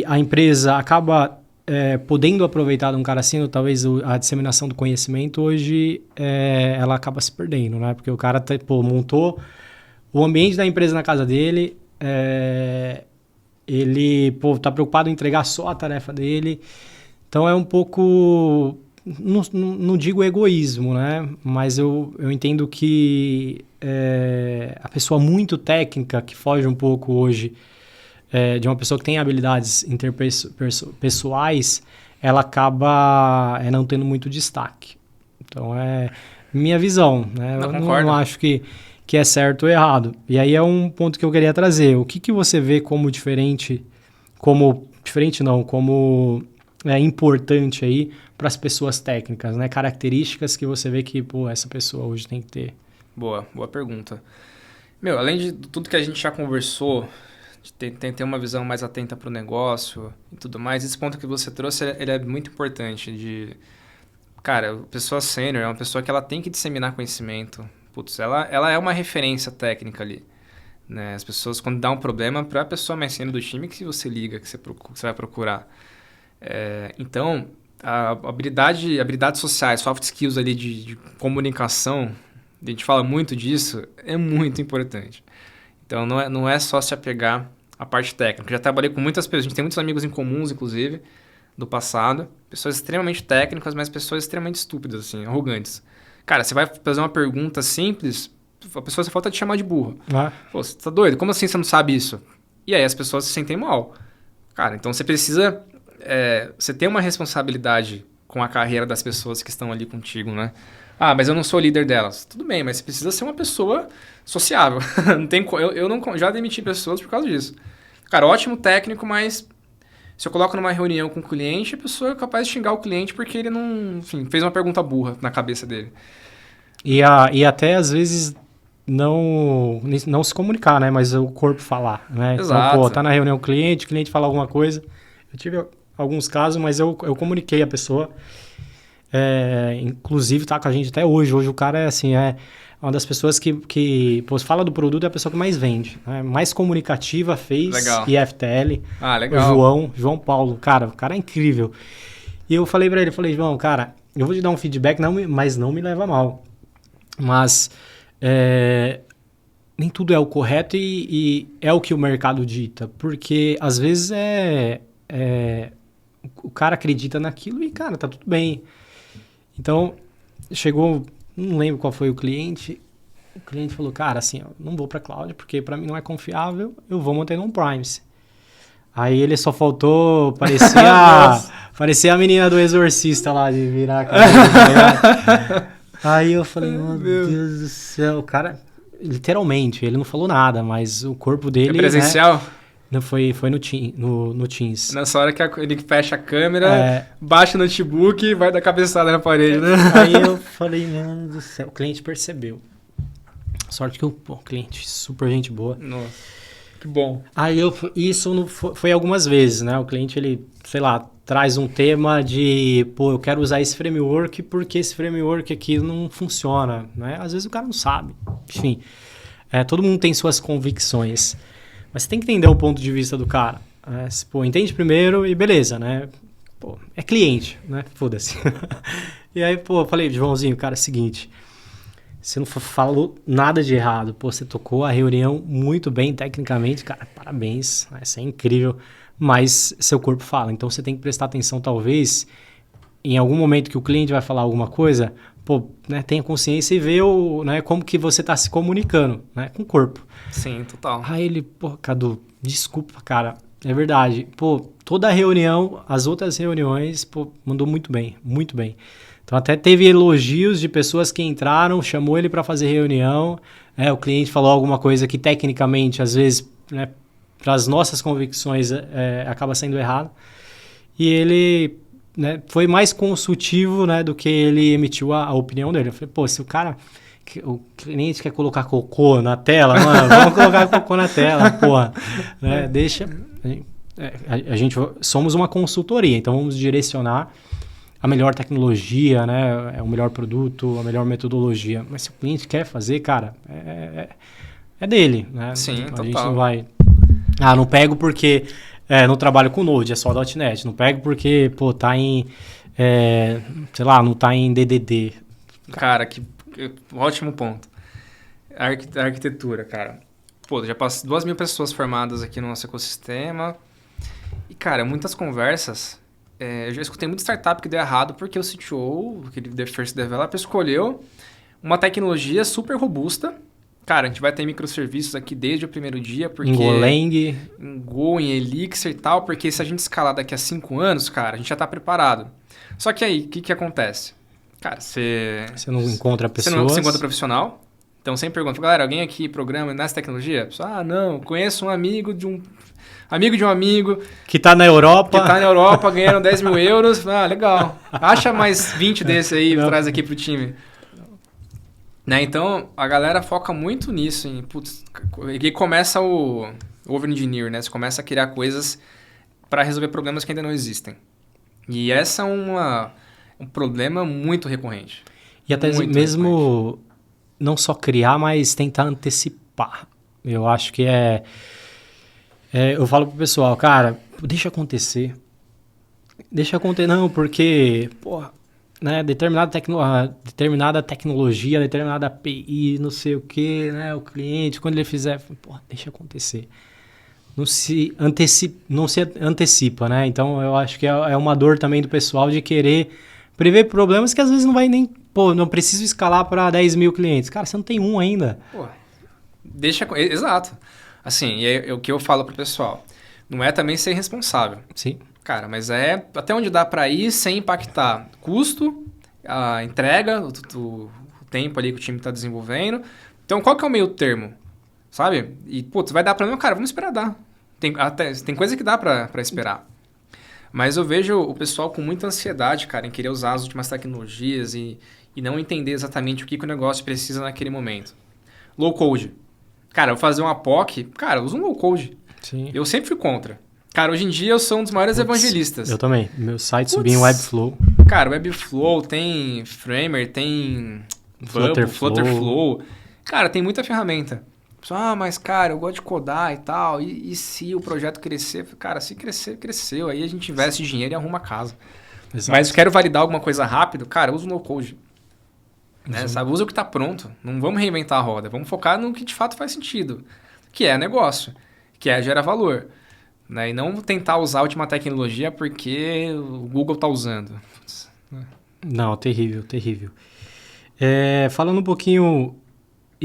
a empresa acaba podendo aproveitar de um cara assim, talvez a disseminação do conhecimento hoje ela acaba se perdendo, né? Porque o cara montou o ambiente da empresa na casa dele, ele tá preocupado em entregar só a tarefa dele. Então é um pouco, não digo egoísmo, né? Mas eu entendo que a pessoa muito técnica, que foge um pouco hoje de uma pessoa que tem habilidades interpessoais, ela acaba não tendo muito destaque. Então é minha visão, né? Eu não acho que é certo ou errado. E aí é um ponto que eu queria trazer. O que você vê como diferente, como importante aí para as pessoas técnicas, né? Características que você vê que, essa pessoa hoje tem que ter. Boa pergunta. Além de tudo que a gente já conversou, de ter uma visão mais atenta para o negócio e tudo mais, esse ponto que você trouxe, ele é muito importante. Cara, a pessoa sênior é uma pessoa que ela tem que disseminar conhecimento. Putz, ela é uma referência técnica ali. Né? As pessoas, quando dá um problema, para a pessoa mais sênior do time que você liga, que você vai procurar. Então, habilidades sociais, soft skills ali de comunicação, a gente fala muito disso, é muito importante. Então, não é só se apegar à parte técnica. Eu já trabalhei com muitas pessoas, a gente tem muitos amigos em comuns, inclusive, do passado. Pessoas extremamente técnicas, mas pessoas extremamente estúpidas, assim, arrogantes. Cara, você vai fazer uma pergunta simples, a pessoa só falta te chamar de burro. Pô, você tá doido? Como assim você não sabe isso? E aí as pessoas se sentem mal. Cara, então você precisa... você tem uma responsabilidade com a carreira das pessoas que estão ali contigo, né? Ah, mas eu não sou líder delas. Tudo bem, mas você precisa ser uma pessoa sociável. Eu não, já demiti pessoas por causa disso. Cara, ótimo técnico, mas se eu coloco numa reunião com o cliente, a pessoa é capaz de xingar o cliente porque ele não, enfim, fez uma pergunta burra na cabeça dele. E até às vezes não se comunicar, né? Mas o corpo falar, né? Exato. Então, tá na reunião com o cliente fala alguma coisa. Eu tive alguns casos, mas eu comuniquei a pessoa. Inclusive tá com a gente até hoje. Hoje o cara é uma das pessoas que fala do produto, é a pessoa que mais vende, né? Mais comunicativa, fez Legal. IFTL. Legal. O João Paulo, cara, o cara é incrível. E eu falei pra ele, João, cara, eu vou te dar um feedback, mas não me leva mal. Mas nem tudo é o correto e é o que o mercado dita. Porque às vezes o cara acredita naquilo e, cara, tá tudo bem. Então, chegou, não lembro qual foi o cliente falou, cara, assim, eu não vou pra cloud porque pra mim não é confiável, eu vou manter no on-premise. Aí ele só faltou, parecia a menina do Exorcista lá, de virar a cabeça. Aí eu falei, meu Deus do céu, o cara, literalmente, ele não falou nada, mas o corpo dele... É presencial? Não, foi no Teams. Nessa hora que ele fecha a câmera, baixa o notebook e vai dar cabeçada na parede, né? Aí eu falei, mano do céu, o cliente percebeu. Sorte que o cliente, super gente boa. Nossa, que bom. Aí isso foi algumas vezes, né? O cliente, ele, sei lá, traz um tema de, eu quero usar esse framework porque esse framework aqui não funciona, né? Às vezes o cara não sabe. Enfim, todo mundo tem suas convicções. Mas você tem que entender o ponto de vista do cara. Entende primeiro e beleza, né? É cliente, né? Foda-se. E aí, eu falei, Joãozinho, cara, é o seguinte... Você não falou nada de errado. Você tocou a reunião muito bem tecnicamente. Cara, parabéns. Isso é incrível. Mas seu corpo fala. Então, você tem que prestar atenção, talvez, em algum momento que o cliente vai falar alguma coisa, tenha consciência e ver como que você está se comunicando, né, com o corpo. Sim, total. Aí ele, Cadu, desculpa, cara. É verdade. Toda a reunião, as outras reuniões, mandou muito bem, muito bem. Então, até teve elogios de pessoas que entraram, chamou ele para fazer reunião. O cliente falou alguma coisa que, tecnicamente, às vezes, né, para as nossas convicções, acaba sendo errado. E ele, né, foi mais consultivo, né, do que ele emitiu a opinião dele. Eu falei, se o cliente quer colocar cocô na tela, mano, vamos colocar cocô na tela, porra. Né, deixa... A gente somos uma consultoria, então vamos direcionar a melhor tecnologia, né? O melhor produto, a melhor metodologia. Mas se o cliente quer fazer, cara, é dele, né? Sim, total. A gente não vai... não pego porque não trabalho com Node, é só .NET. Não pego porque, tá em... sei lá, não tá em DDD. Cara, que ótimo ponto. A arquitetura, cara. Pô, já passei 2.000 pessoas formadas aqui no nosso ecossistema. E, cara, muitas conversas. Eu já escutei muita startup que deu errado porque o CTO, aquele First Developer, escolheu uma tecnologia super robusta. Cara, a gente vai ter microserviços aqui desde o primeiro dia, porque... Em Golang. Em Go, em Elixir e tal, porque se a gente escalar daqui a 5 anos, cara, a gente já tá preparado. Só que aí, o que acontece? Cara, você não encontra pessoas. Você não se encontra profissional. Então, sempre pergunta, galera, alguém aqui programa nessa tecnologia? Pessoal, não, conheço um amigo de um... Amigo de um amigo... Que tá na Europa. Que tá na Europa, ganhando 10 mil euros. Ah, legal. Acha mais 20 desse aí e traz aqui pro time. Né? Então, a galera foca muito nisso. E começa o over-engineer, né? Você começa a criar coisas para resolver problemas que ainda não existem. E essa é um problema muito recorrente. E até muito mesmo recorrente. Não só criar, mas tentar antecipar. Eu acho que eu falo pro pessoal, cara, deixa acontecer. Deixa acontecer, não, porque, porra, né, determinada tecnologia, determinada API, não sei o que, né, o cliente, quando ele fizer, porra, deixa acontecer. Não se antecipa, né? Então, eu acho que é uma dor também do pessoal de querer prever problemas que às vezes não vai nem... Pô, não preciso escalar para 10 mil clientes. Cara, você não tem um ainda. Pô, exato. Assim, o que eu falo pro pessoal, não é também ser irresponsável. Sim. Cara, mas é até onde dá para ir sem impactar custo, a entrega, o tempo ali que o time está desenvolvendo. Então, qual que é o meio termo? Sabe? E, putz, vai dar problema? Cara, vamos esperar dar. Tem coisa que dá para esperar. Mas eu vejo o pessoal com muita ansiedade, cara, em querer usar as últimas tecnologias e não entender exatamente o que o negócio precisa naquele momento. Low code. Cara, eu vou fazer uma POC, cara, usa um low code. Sim. Eu sempre fui contra. Cara, hoje em dia eu sou um dos maiores evangelistas. Eu também. Meu site subia em Webflow. Cara, Webflow, tem Framer, tem Flutterflow. Cara, tem muita ferramenta. Pessoal, mas cara, eu gosto de codar e tal. E se o projeto crescer? Cara, se crescer, cresceu. Aí a gente investe dinheiro e arruma a casa. Exato. Mas eu quero validar alguma coisa rápido, cara, usa o no-code. Né? Sabe? Usa o que está pronto. Não vamos reinventar a roda. Vamos focar no que de fato faz sentido. Que é negócio. Que é gerar valor. Né? E não tentar usar a última tecnologia porque o Google está usando. Não, terrível, terrível. Falando um pouquinho...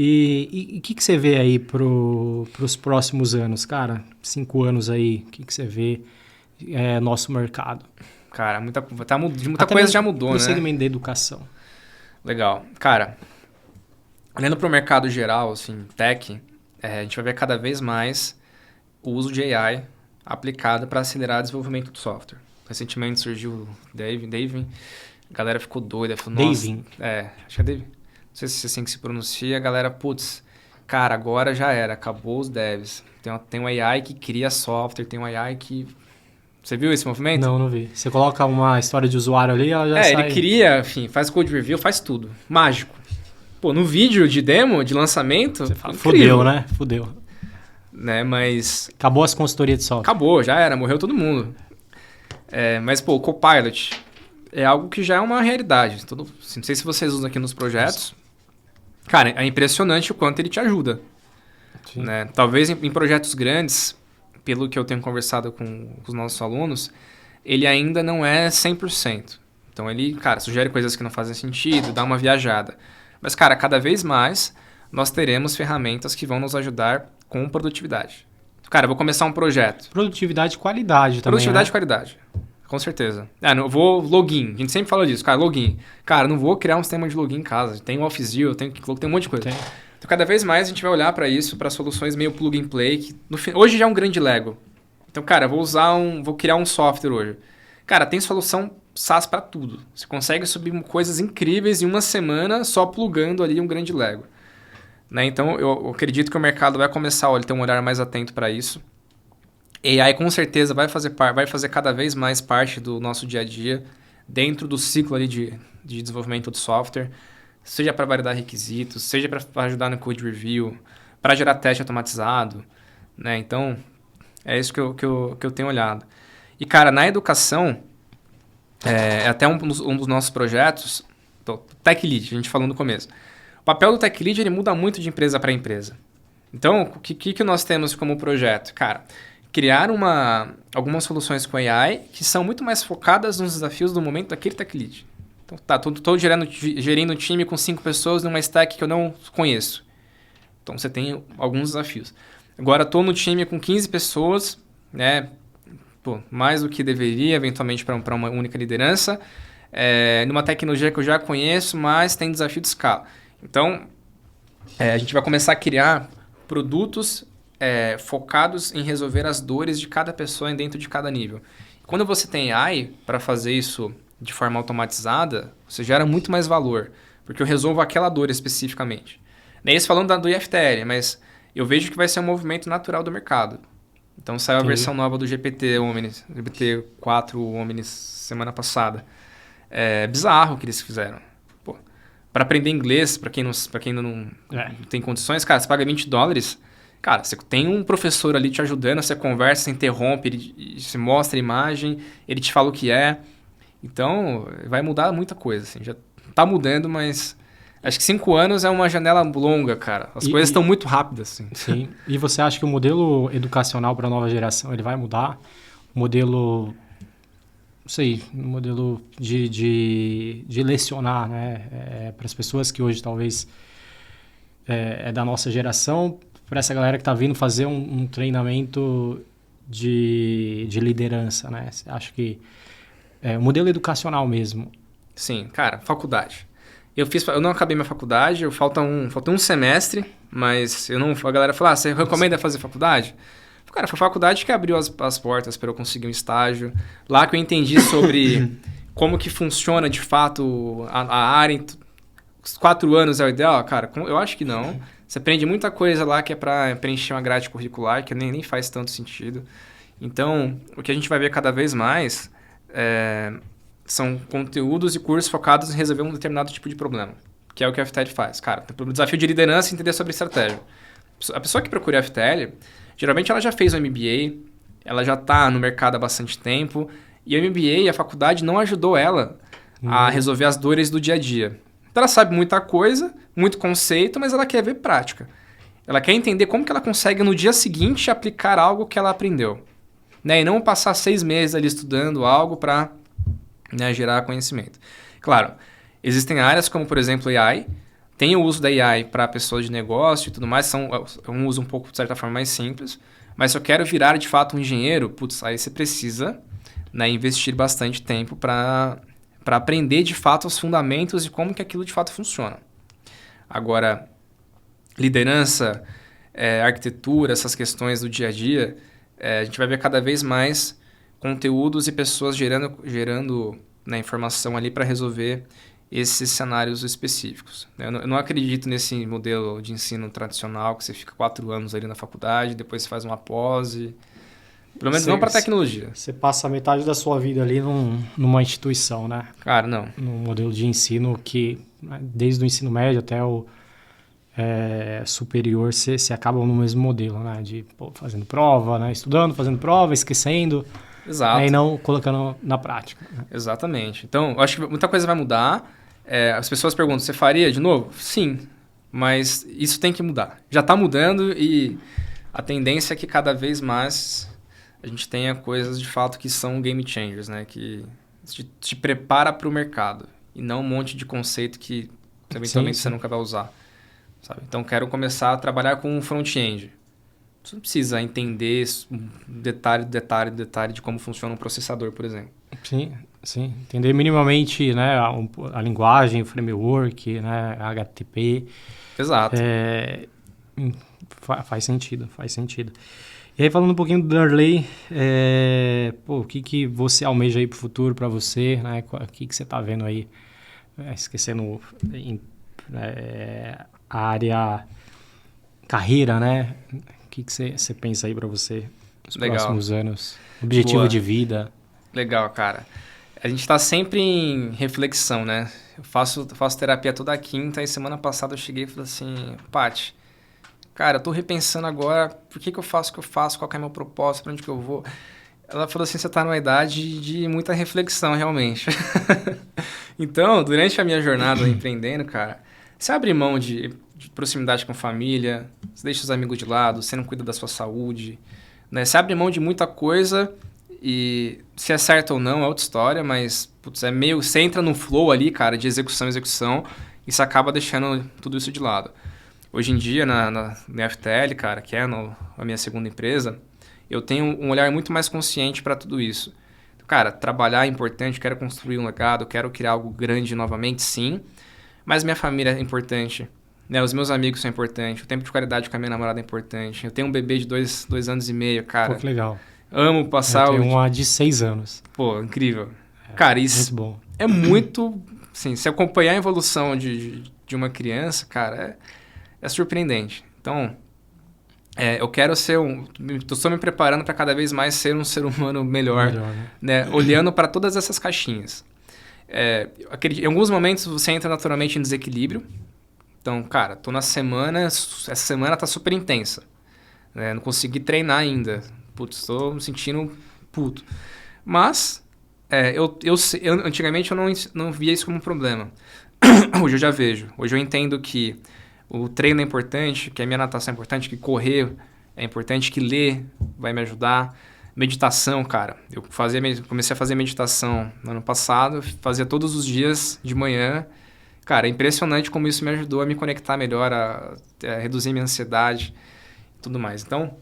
E o que você vê aí para os próximos anos, cara? 5 anos aí, o que você vê nosso mercado? Cara, muita coisa já mudou, né? No segmento da educação. Legal. Cara, olhando para o mercado geral, assim, tech, a gente vai ver cada vez mais o uso de AI aplicado para acelerar o desenvolvimento do software. Recentemente surgiu o Davin. A galera ficou doida. Falou, Davin? Acho que é Davin. Não sei se é assim que se pronuncia. A galera, putz, cara, agora já era. Acabou os devs. Tem um AI que cria software, tem um AI que... Você viu esse movimento? Não vi. Você coloca uma história de usuário ali, ela já sai... ele cria, enfim, faz code review, faz tudo. Mágico. Pô, no vídeo de demo, de lançamento... Você fala, fudeu, né? Fudeu. Né, mas... Acabou as consultorias de software. Acabou, já era, morreu todo mundo. Mas, pô, o Copilot é algo que já é uma realidade. Não sei se vocês usam aqui nos projetos. Cara, é impressionante o quanto ele te ajuda. Né? Talvez em projetos grandes... Pelo que eu tenho conversado com os nossos alunos, ele ainda não é 100%. Então, ele, cara, sugere coisas que não fazem sentido, dá uma viajada. Mas, cara, cada vez mais nós teremos ferramentas que vão nos ajudar com produtividade. Cara, eu vou começar um projeto. Produtividade e qualidade também, Produtividade e qualidade, com certeza. Não vou login, a gente sempre fala disso, cara, login. Cara, não vou criar um sistema de login em casa. Tem o OfficeZero, tem um monte de coisa. Então, cada vez mais a gente vai olhar para isso, para soluções meio plug and play, que hoje já é um grande Lego. Então, cara, vou criar um software hoje. Cara, tem solução SaaS para tudo. Você consegue subir coisas incríveis em uma semana só plugando ali um grande Lego. Né? Então, eu acredito que o mercado vai começar a ter um olhar mais atento para isso. AI, com certeza, vai fazer cada vez mais parte do nosso dia a dia, dentro do ciclo ali de desenvolvimento de software. Seja para validar requisitos, seja para ajudar no code review, para gerar teste automatizado, né? Então, é isso que eu tenho olhado. E, cara, na educação, até um dos nossos projetos, Tech Lead, a gente falou no começo, O papel do Tech Lead, ele muda muito de empresa para empresa. Então, o que nós temos como projeto? Cara, criar algumas soluções com AI que são muito mais focadas nos desafios do momento daquele Tech Lead. Então, estou gerindo um time com 5 pessoas numa stack que eu não conheço. Então, você tem alguns desafios. Agora, estou no time com 15 pessoas, né? Pô, mais do que deveria, eventualmente, para uma única liderança. Numa tecnologia que eu já conheço, mas tem desafio de escala. Então, a gente vai começar a criar produtos focados em resolver as dores de cada pessoa dentro de cada nível. Quando você tem AI para fazer isso de forma automatizada, você gera muito mais valor, porque eu resolvo aquela dor especificamente. Nem isso falando do IFTL, mas eu vejo que vai ser um movimento natural do mercado. Então saiu a versão nova do GPT-4 Omnis semana passada. É bizarro o que eles fizeram. Para aprender inglês, para quem não tem condições, cara, você paga $20. Cara, você tem um professor ali te ajudando, você conversa, você interrompe, ele se mostra a imagem, ele te fala o que é. Então, vai mudar muita coisa, assim. Já tá mudando, mas acho que 5 anos é uma janela longa, cara. As coisas estão muito rápidas, assim. Sim. E você acha que o modelo educacional para a nova geração, ele vai mudar? O modelo, não sei, o modelo de lecionar, né? Para as pessoas que hoje talvez é da nossa geração, para essa galera que está vindo fazer um treinamento de liderança, né? Você acha que o modelo educacional mesmo? Sim, cara, faculdade. Eu não acabei minha faculdade, falta um semestre, mas a galera fala, você recomenda fazer faculdade? Cara, foi a faculdade que abriu as portas para eu conseguir um estágio. Lá que eu entendi sobre como que funciona de fato a área. Os 4 anos é o ideal? Cara, eu acho que não. Você aprende muita coisa lá que é para preencher uma grade curricular, que nem faz tanto sentido. Então, o que a gente vai ver cada vez mais são conteúdos e cursos focados em resolver um determinado tipo de problema, que é o que a FTL faz. Cara, o desafio de liderança é entender sobre estratégia. A pessoa que procura a FTL, geralmente ela já fez o MBA, ela já está no mercado há bastante tempo, e o MBA, a faculdade, não ajudou ela a resolver as dores do dia a dia. Então ela sabe muita coisa, muito conceito, mas ela quer ver prática. Ela quer entender como que ela consegue no dia seguinte aplicar algo que ela aprendeu. Né? E não passar 6 meses ali estudando algo para gerar conhecimento. Claro, existem áreas como, por exemplo, AI. Tem o uso da AI para pessoas de negócio e tudo mais. É um uso um pouco, de certa forma, mais simples. Mas se eu quero virar, de fato, um engenheiro, aí você precisa investir bastante tempo para aprender, de fato, os fundamentos e como que aquilo, de fato, funciona. Agora, liderança, arquitetura, essas questões do dia a dia, a gente vai ver cada vez mais conteúdos e pessoas gerando informação ali para resolver esses cenários específicos. Eu não acredito nesse modelo de ensino tradicional, que você fica 4 anos ali na faculdade, depois você faz uma pós e... Pelo menos não para tecnologia. Você passa metade da sua vida ali numa instituição, né? Cara, não. Num modelo de ensino que, desde o ensino médio até o superior, você acaba no mesmo modelo, né? De fazendo prova, né? Estudando, fazendo prova, esquecendo. Exato. E não colocando na prática. Né? Exatamente. Então, eu acho que muita coisa vai mudar. As pessoas perguntam, você faria de novo? Sim, mas isso tem que mudar. Já está mudando e a tendência é que cada vez mais a gente tenha coisas de fato que são game changers, né? Que te prepara para o mercado e não um monte de conceito que eventualmente você nunca vai usar. Sabe? Então, quero começar a trabalhar com um front-end. Você não precisa entender detalhe de como funciona um processador, por exemplo. Sim. Entender minimamente, né, a linguagem, o framework, né, HTTP. Exato. Faz sentido. E aí, falando um pouquinho do Darley, o que você almeja aí para o futuro, para você, né? O que você está vendo aí? Esquecendo a área carreira, né? O que você pensa aí para você nos próximos anos? Objetivo de vida? Legal, cara. A gente está sempre em reflexão, né? Eu faço terapia toda quinta e semana passada eu cheguei e falei assim, Paty, cara, eu tô repensando agora por que eu faço o que eu faço, qual que é meu propósito, para onde que eu vou. Ela falou assim, você tá numa idade de muita reflexão, realmente. Então, durante a minha jornada empreendendo, cara, você abre mão de proximidade com a família, você deixa os amigos de lado, você não cuida da sua saúde, né? Você abre mão de muita coisa e se é certo ou não é outra história, mas putz, é meio... Você entra no flow ali, cara, de execução e você acaba deixando tudo isso de lado. Hoje em dia, na FTL, cara, que é a minha segunda empresa, eu tenho um olhar muito mais consciente para tudo isso. Cara, trabalhar é importante, quero construir um legado, quero criar algo grande novamente, sim, mas minha família é importante, né? Os meus amigos são importantes, o tempo de qualidade com a minha namorada é importante. Eu tenho um bebê de 2 anos e meio, cara. Pô, que legal. Amo passar... Eu tenho uma de 6 anos. Pô, incrível. Cara, isso muito bom. É muito... Assim, se acompanhar a evolução de uma criança, cara, é surpreendente. Então, eu quero ser estou me preparando para cada vez mais ser um ser humano melhor, né? Olhando para todas essas caixinhas. Em alguns momentos você entra naturalmente em desequilíbrio. Então, cara, tô na semana, essa semana tá super intensa, né? Não consegui treinar ainda. Putz, estou me sentindo puto. Mas, antigamente eu não via isso como um problema. Hoje eu já vejo. Hoje eu entendo que o treino é importante, que a minha natação é importante, que correr é importante, que ler vai me ajudar. Meditação, cara. Eu comecei a fazer meditação no ano passado, fazia todos os dias de manhã. Cara, é impressionante como isso me ajudou a me conectar melhor, a reduzir minha ansiedade e tudo mais. Então,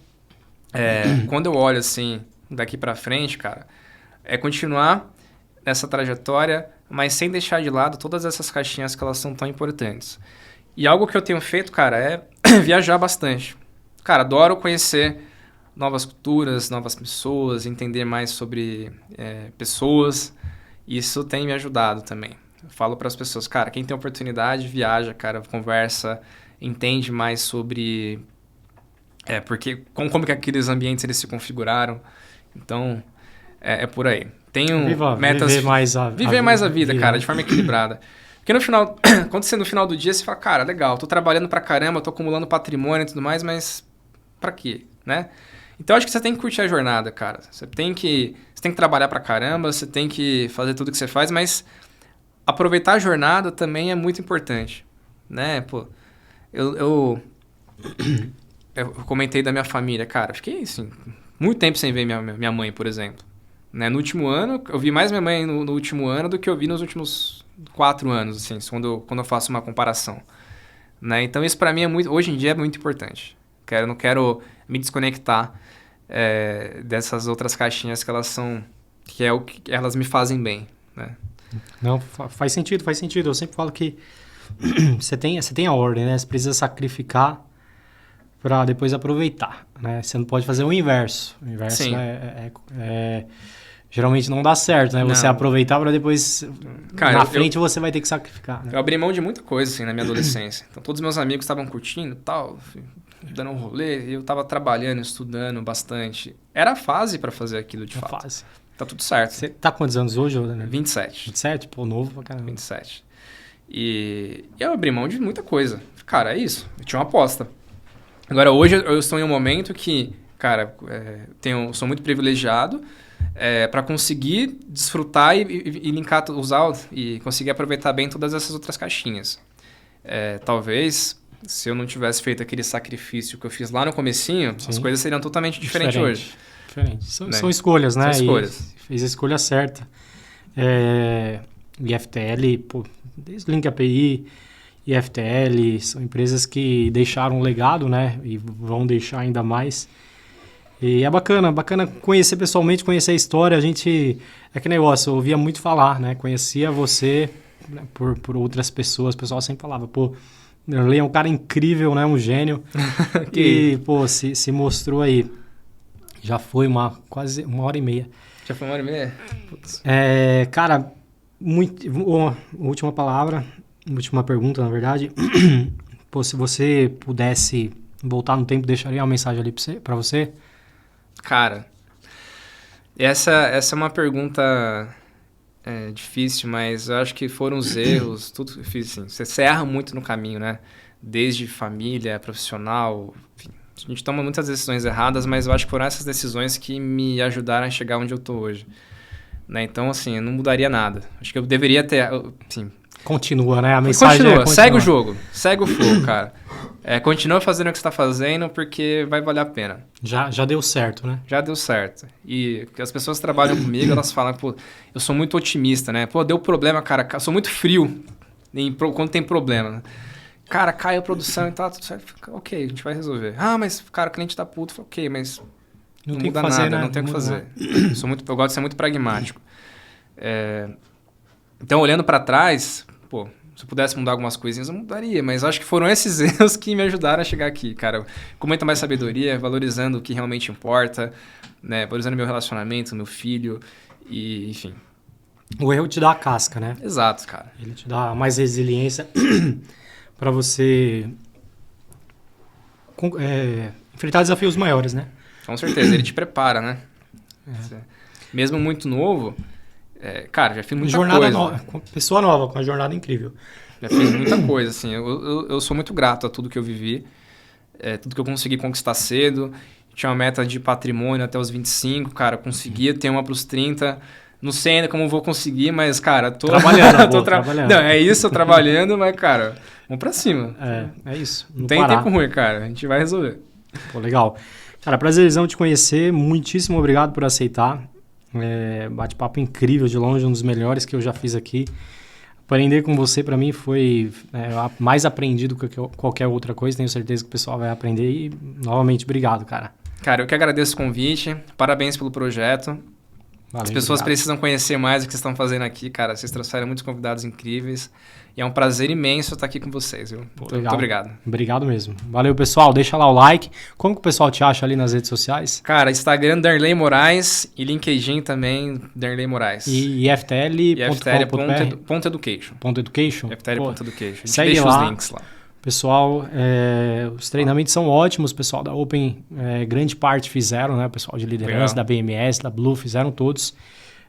quando eu olho assim, daqui pra frente, cara, é continuar nessa trajetória, mas sem deixar de lado todas essas caixinhas que elas são tão importantes. E algo que eu tenho feito, cara, é viajar bastante. Cara, adoro conhecer novas culturas, novas pessoas, entender mais sobre pessoas. Isso tem me ajudado também. Eu falo para as pessoas, cara, quem tem oportunidade, viaja, cara, conversa, entende mais sobre porque como que aqueles ambientes eles se configuraram. Então, é por aí. Tenho metas... Viver mais a vida, cara, de forma equilibrada. Porque no final, quando você no final do dia, você fala, cara, legal, tô trabalhando pra caramba, tô acumulando patrimônio e tudo mais, mas pra quê, né? Então, acho que você tem que curtir a jornada, cara. Você tem que trabalhar pra caramba, você tem que fazer tudo que você faz, mas aproveitar a jornada também é muito importante, né? Pô, eu comentei da minha família, cara, fiquei, assim, muito tempo sem ver minha mãe, por exemplo. Né? No último ano, eu vi mais minha mãe no último ano do que eu vi nos últimos 4 anos, assim, quando eu faço uma comparação. Né? Então, isso pra mim hoje em dia é muito importante. Eu não quero me desconectar dessas outras caixinhas que é o que elas me fazem bem, né? Não, faz sentido. Eu sempre falo que você tem a ordem, né? Você precisa sacrificar para depois aproveitar, né? Você não pode fazer o inverso. O inverso geralmente não dá certo, né? Não. Você aproveitar para depois, cara, na frente você vai ter que sacrificar, né? Eu abri mão de muita coisa, assim, na minha adolescência. Então, todos os meus amigos estavam curtindo e tal, dando um rolê, e eu estava trabalhando, estudando bastante. Era a fase para fazer aquilo, de fato. Fase. Tá tudo certo. Você tá com quantos anos hoje? 27. 27? Pô, novo pra caramba. 27. E eu abri mão de muita coisa. Cara, é isso. Eu tinha uma aposta. Agora, hoje eu estou em um momento que, cara, sou muito privilegiado para conseguir desfrutar e linkar, usar e conseguir aproveitar bem todas essas outras caixinhas. Talvez, se eu não tivesse feito aquele sacrifício que eu fiz lá no comecinho, sim, as coisas seriam totalmente diferentes hoje. Diferente. São escolhas, né? São escolhas. E fez a escolha certa. E FTL, pô, desde Link API e FTL, são empresas que deixaram um legado, né? E vão deixar ainda mais. E é bacana conhecer pessoalmente, conhecer a história. A gente, que negócio, eu ouvia muito falar, né? Conhecia você, né, por outras pessoas. O pessoal sempre falava, pô, Darley é um cara incrível, né? Um gênio. E, pô, se mostrou aí. Já foi quase 1h30. Já foi 1h30? Putz. Cara, última palavra, última pergunta, na verdade. Pô, se você pudesse voltar no tempo, deixaria uma mensagem ali pra você? Cara, essa é uma pergunta difícil, mas eu acho que foram os erros, tudo que eu fiz, assim. Você erra muito no caminho, né? Desde família, profissional, enfim. A gente toma muitas decisões erradas, mas eu acho que foram essas decisões que me ajudaram a chegar onde eu tô hoje. Né? Então, assim, eu não mudaria nada. Acho que eu deveria ter... Assim, Continua, né? A mensagem Continua, é segue o jogo, segue o flow, cara. Continua fazendo o que você tá fazendo porque vai valer a pena. Já deu certo, né? Já deu certo. E as pessoas que trabalham comigo, elas falam, pô, eu sou muito otimista, né? Pô, deu problema, cara, eu sou muito frio quando tem problema. Cara, cai a produção e tá tudo certo. Ok, a gente vai resolver. Ah, mas, cara, o cliente tá puto. Ok, mas não muda nada, né? Não tem o que fazer. Eu gosto de ser muito pragmático. Então, olhando pra trás, pô, se eu pudesse mudar algumas coisinhas, eu mudaria. Mas acho que foram esses erros que me ajudaram a chegar aqui, cara. Com muita mais sabedoria, valorizando o que realmente importa, né? Valorizando meu relacionamento, meu filho e, enfim. O erro te dá a casca, né? Exato, cara. Ele te dá mais resiliência para você enfrentar desafios maiores, né? Com certeza, ele te prepara, né? Mesmo muito novo, cara, já fiz muita jornada coisa. Nova, pessoa nova, com uma jornada incrível. Já fiz muita coisa, assim. Eu sou muito grato a tudo que eu vivi, tudo que eu consegui conquistar cedo. Tinha uma meta de patrimônio até os 25, cara, conseguia ter uma pros 30. Não sei ainda como vou conseguir, mas, cara, tô trabalhando. trabalhando. Não, é isso, tô trabalhando, mas, cara, vamos pra cima. É isso. Não tem tempo ruim, cara. A gente vai resolver. Pô, legal. Cara, prazerzão te conhecer. Muitíssimo obrigado por aceitar. Bate-papo incrível, de longe, um dos melhores que eu já fiz aqui. Aprender com você, pra mim, foi mais aprendido que qualquer outra coisa. Tenho certeza que o pessoal vai aprender. E, novamente, obrigado, cara. Cara, eu que agradeço o convite. Parabéns pelo projeto. Valeu, As pessoas obrigado. precisam conhecer mais o que vocês estão fazendo aqui, cara. Vocês trouxeram muitos convidados incríveis. E é um prazer imenso estar aqui com vocês, viu? Muito obrigado. Obrigado mesmo. Valeu, pessoal. Deixa lá o like. Como que o pessoal te acha ali nas redes sociais? Cara, Instagram, Darley Moraes. E LinkedIn também, Darley Moraes. E IFTL.education. .education? IFTL.education. A gente segue deixa lá. os links lá. Pessoal, os treinamentos são ótimos. O pessoal da Open, grande parte fizeram, né? O pessoal de liderança, da BMS, da Blue, fizeram todos.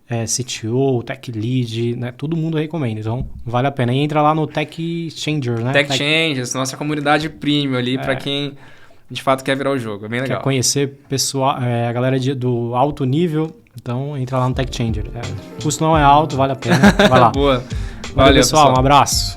CTO, Tech Lead, né? Todo mundo recomenda. Então, vale a pena. E entra lá no Tech Changers, né? Tech Changers, nossa comunidade premium ali, para quem de fato quer virar o jogo. É bem legal. Quer conhecer pessoal, a galera do alto nível, então entra lá no Tech Changer. O custo não é alto, vale a pena. Vai lá. Boa. Valeu, pessoal. Um abraço.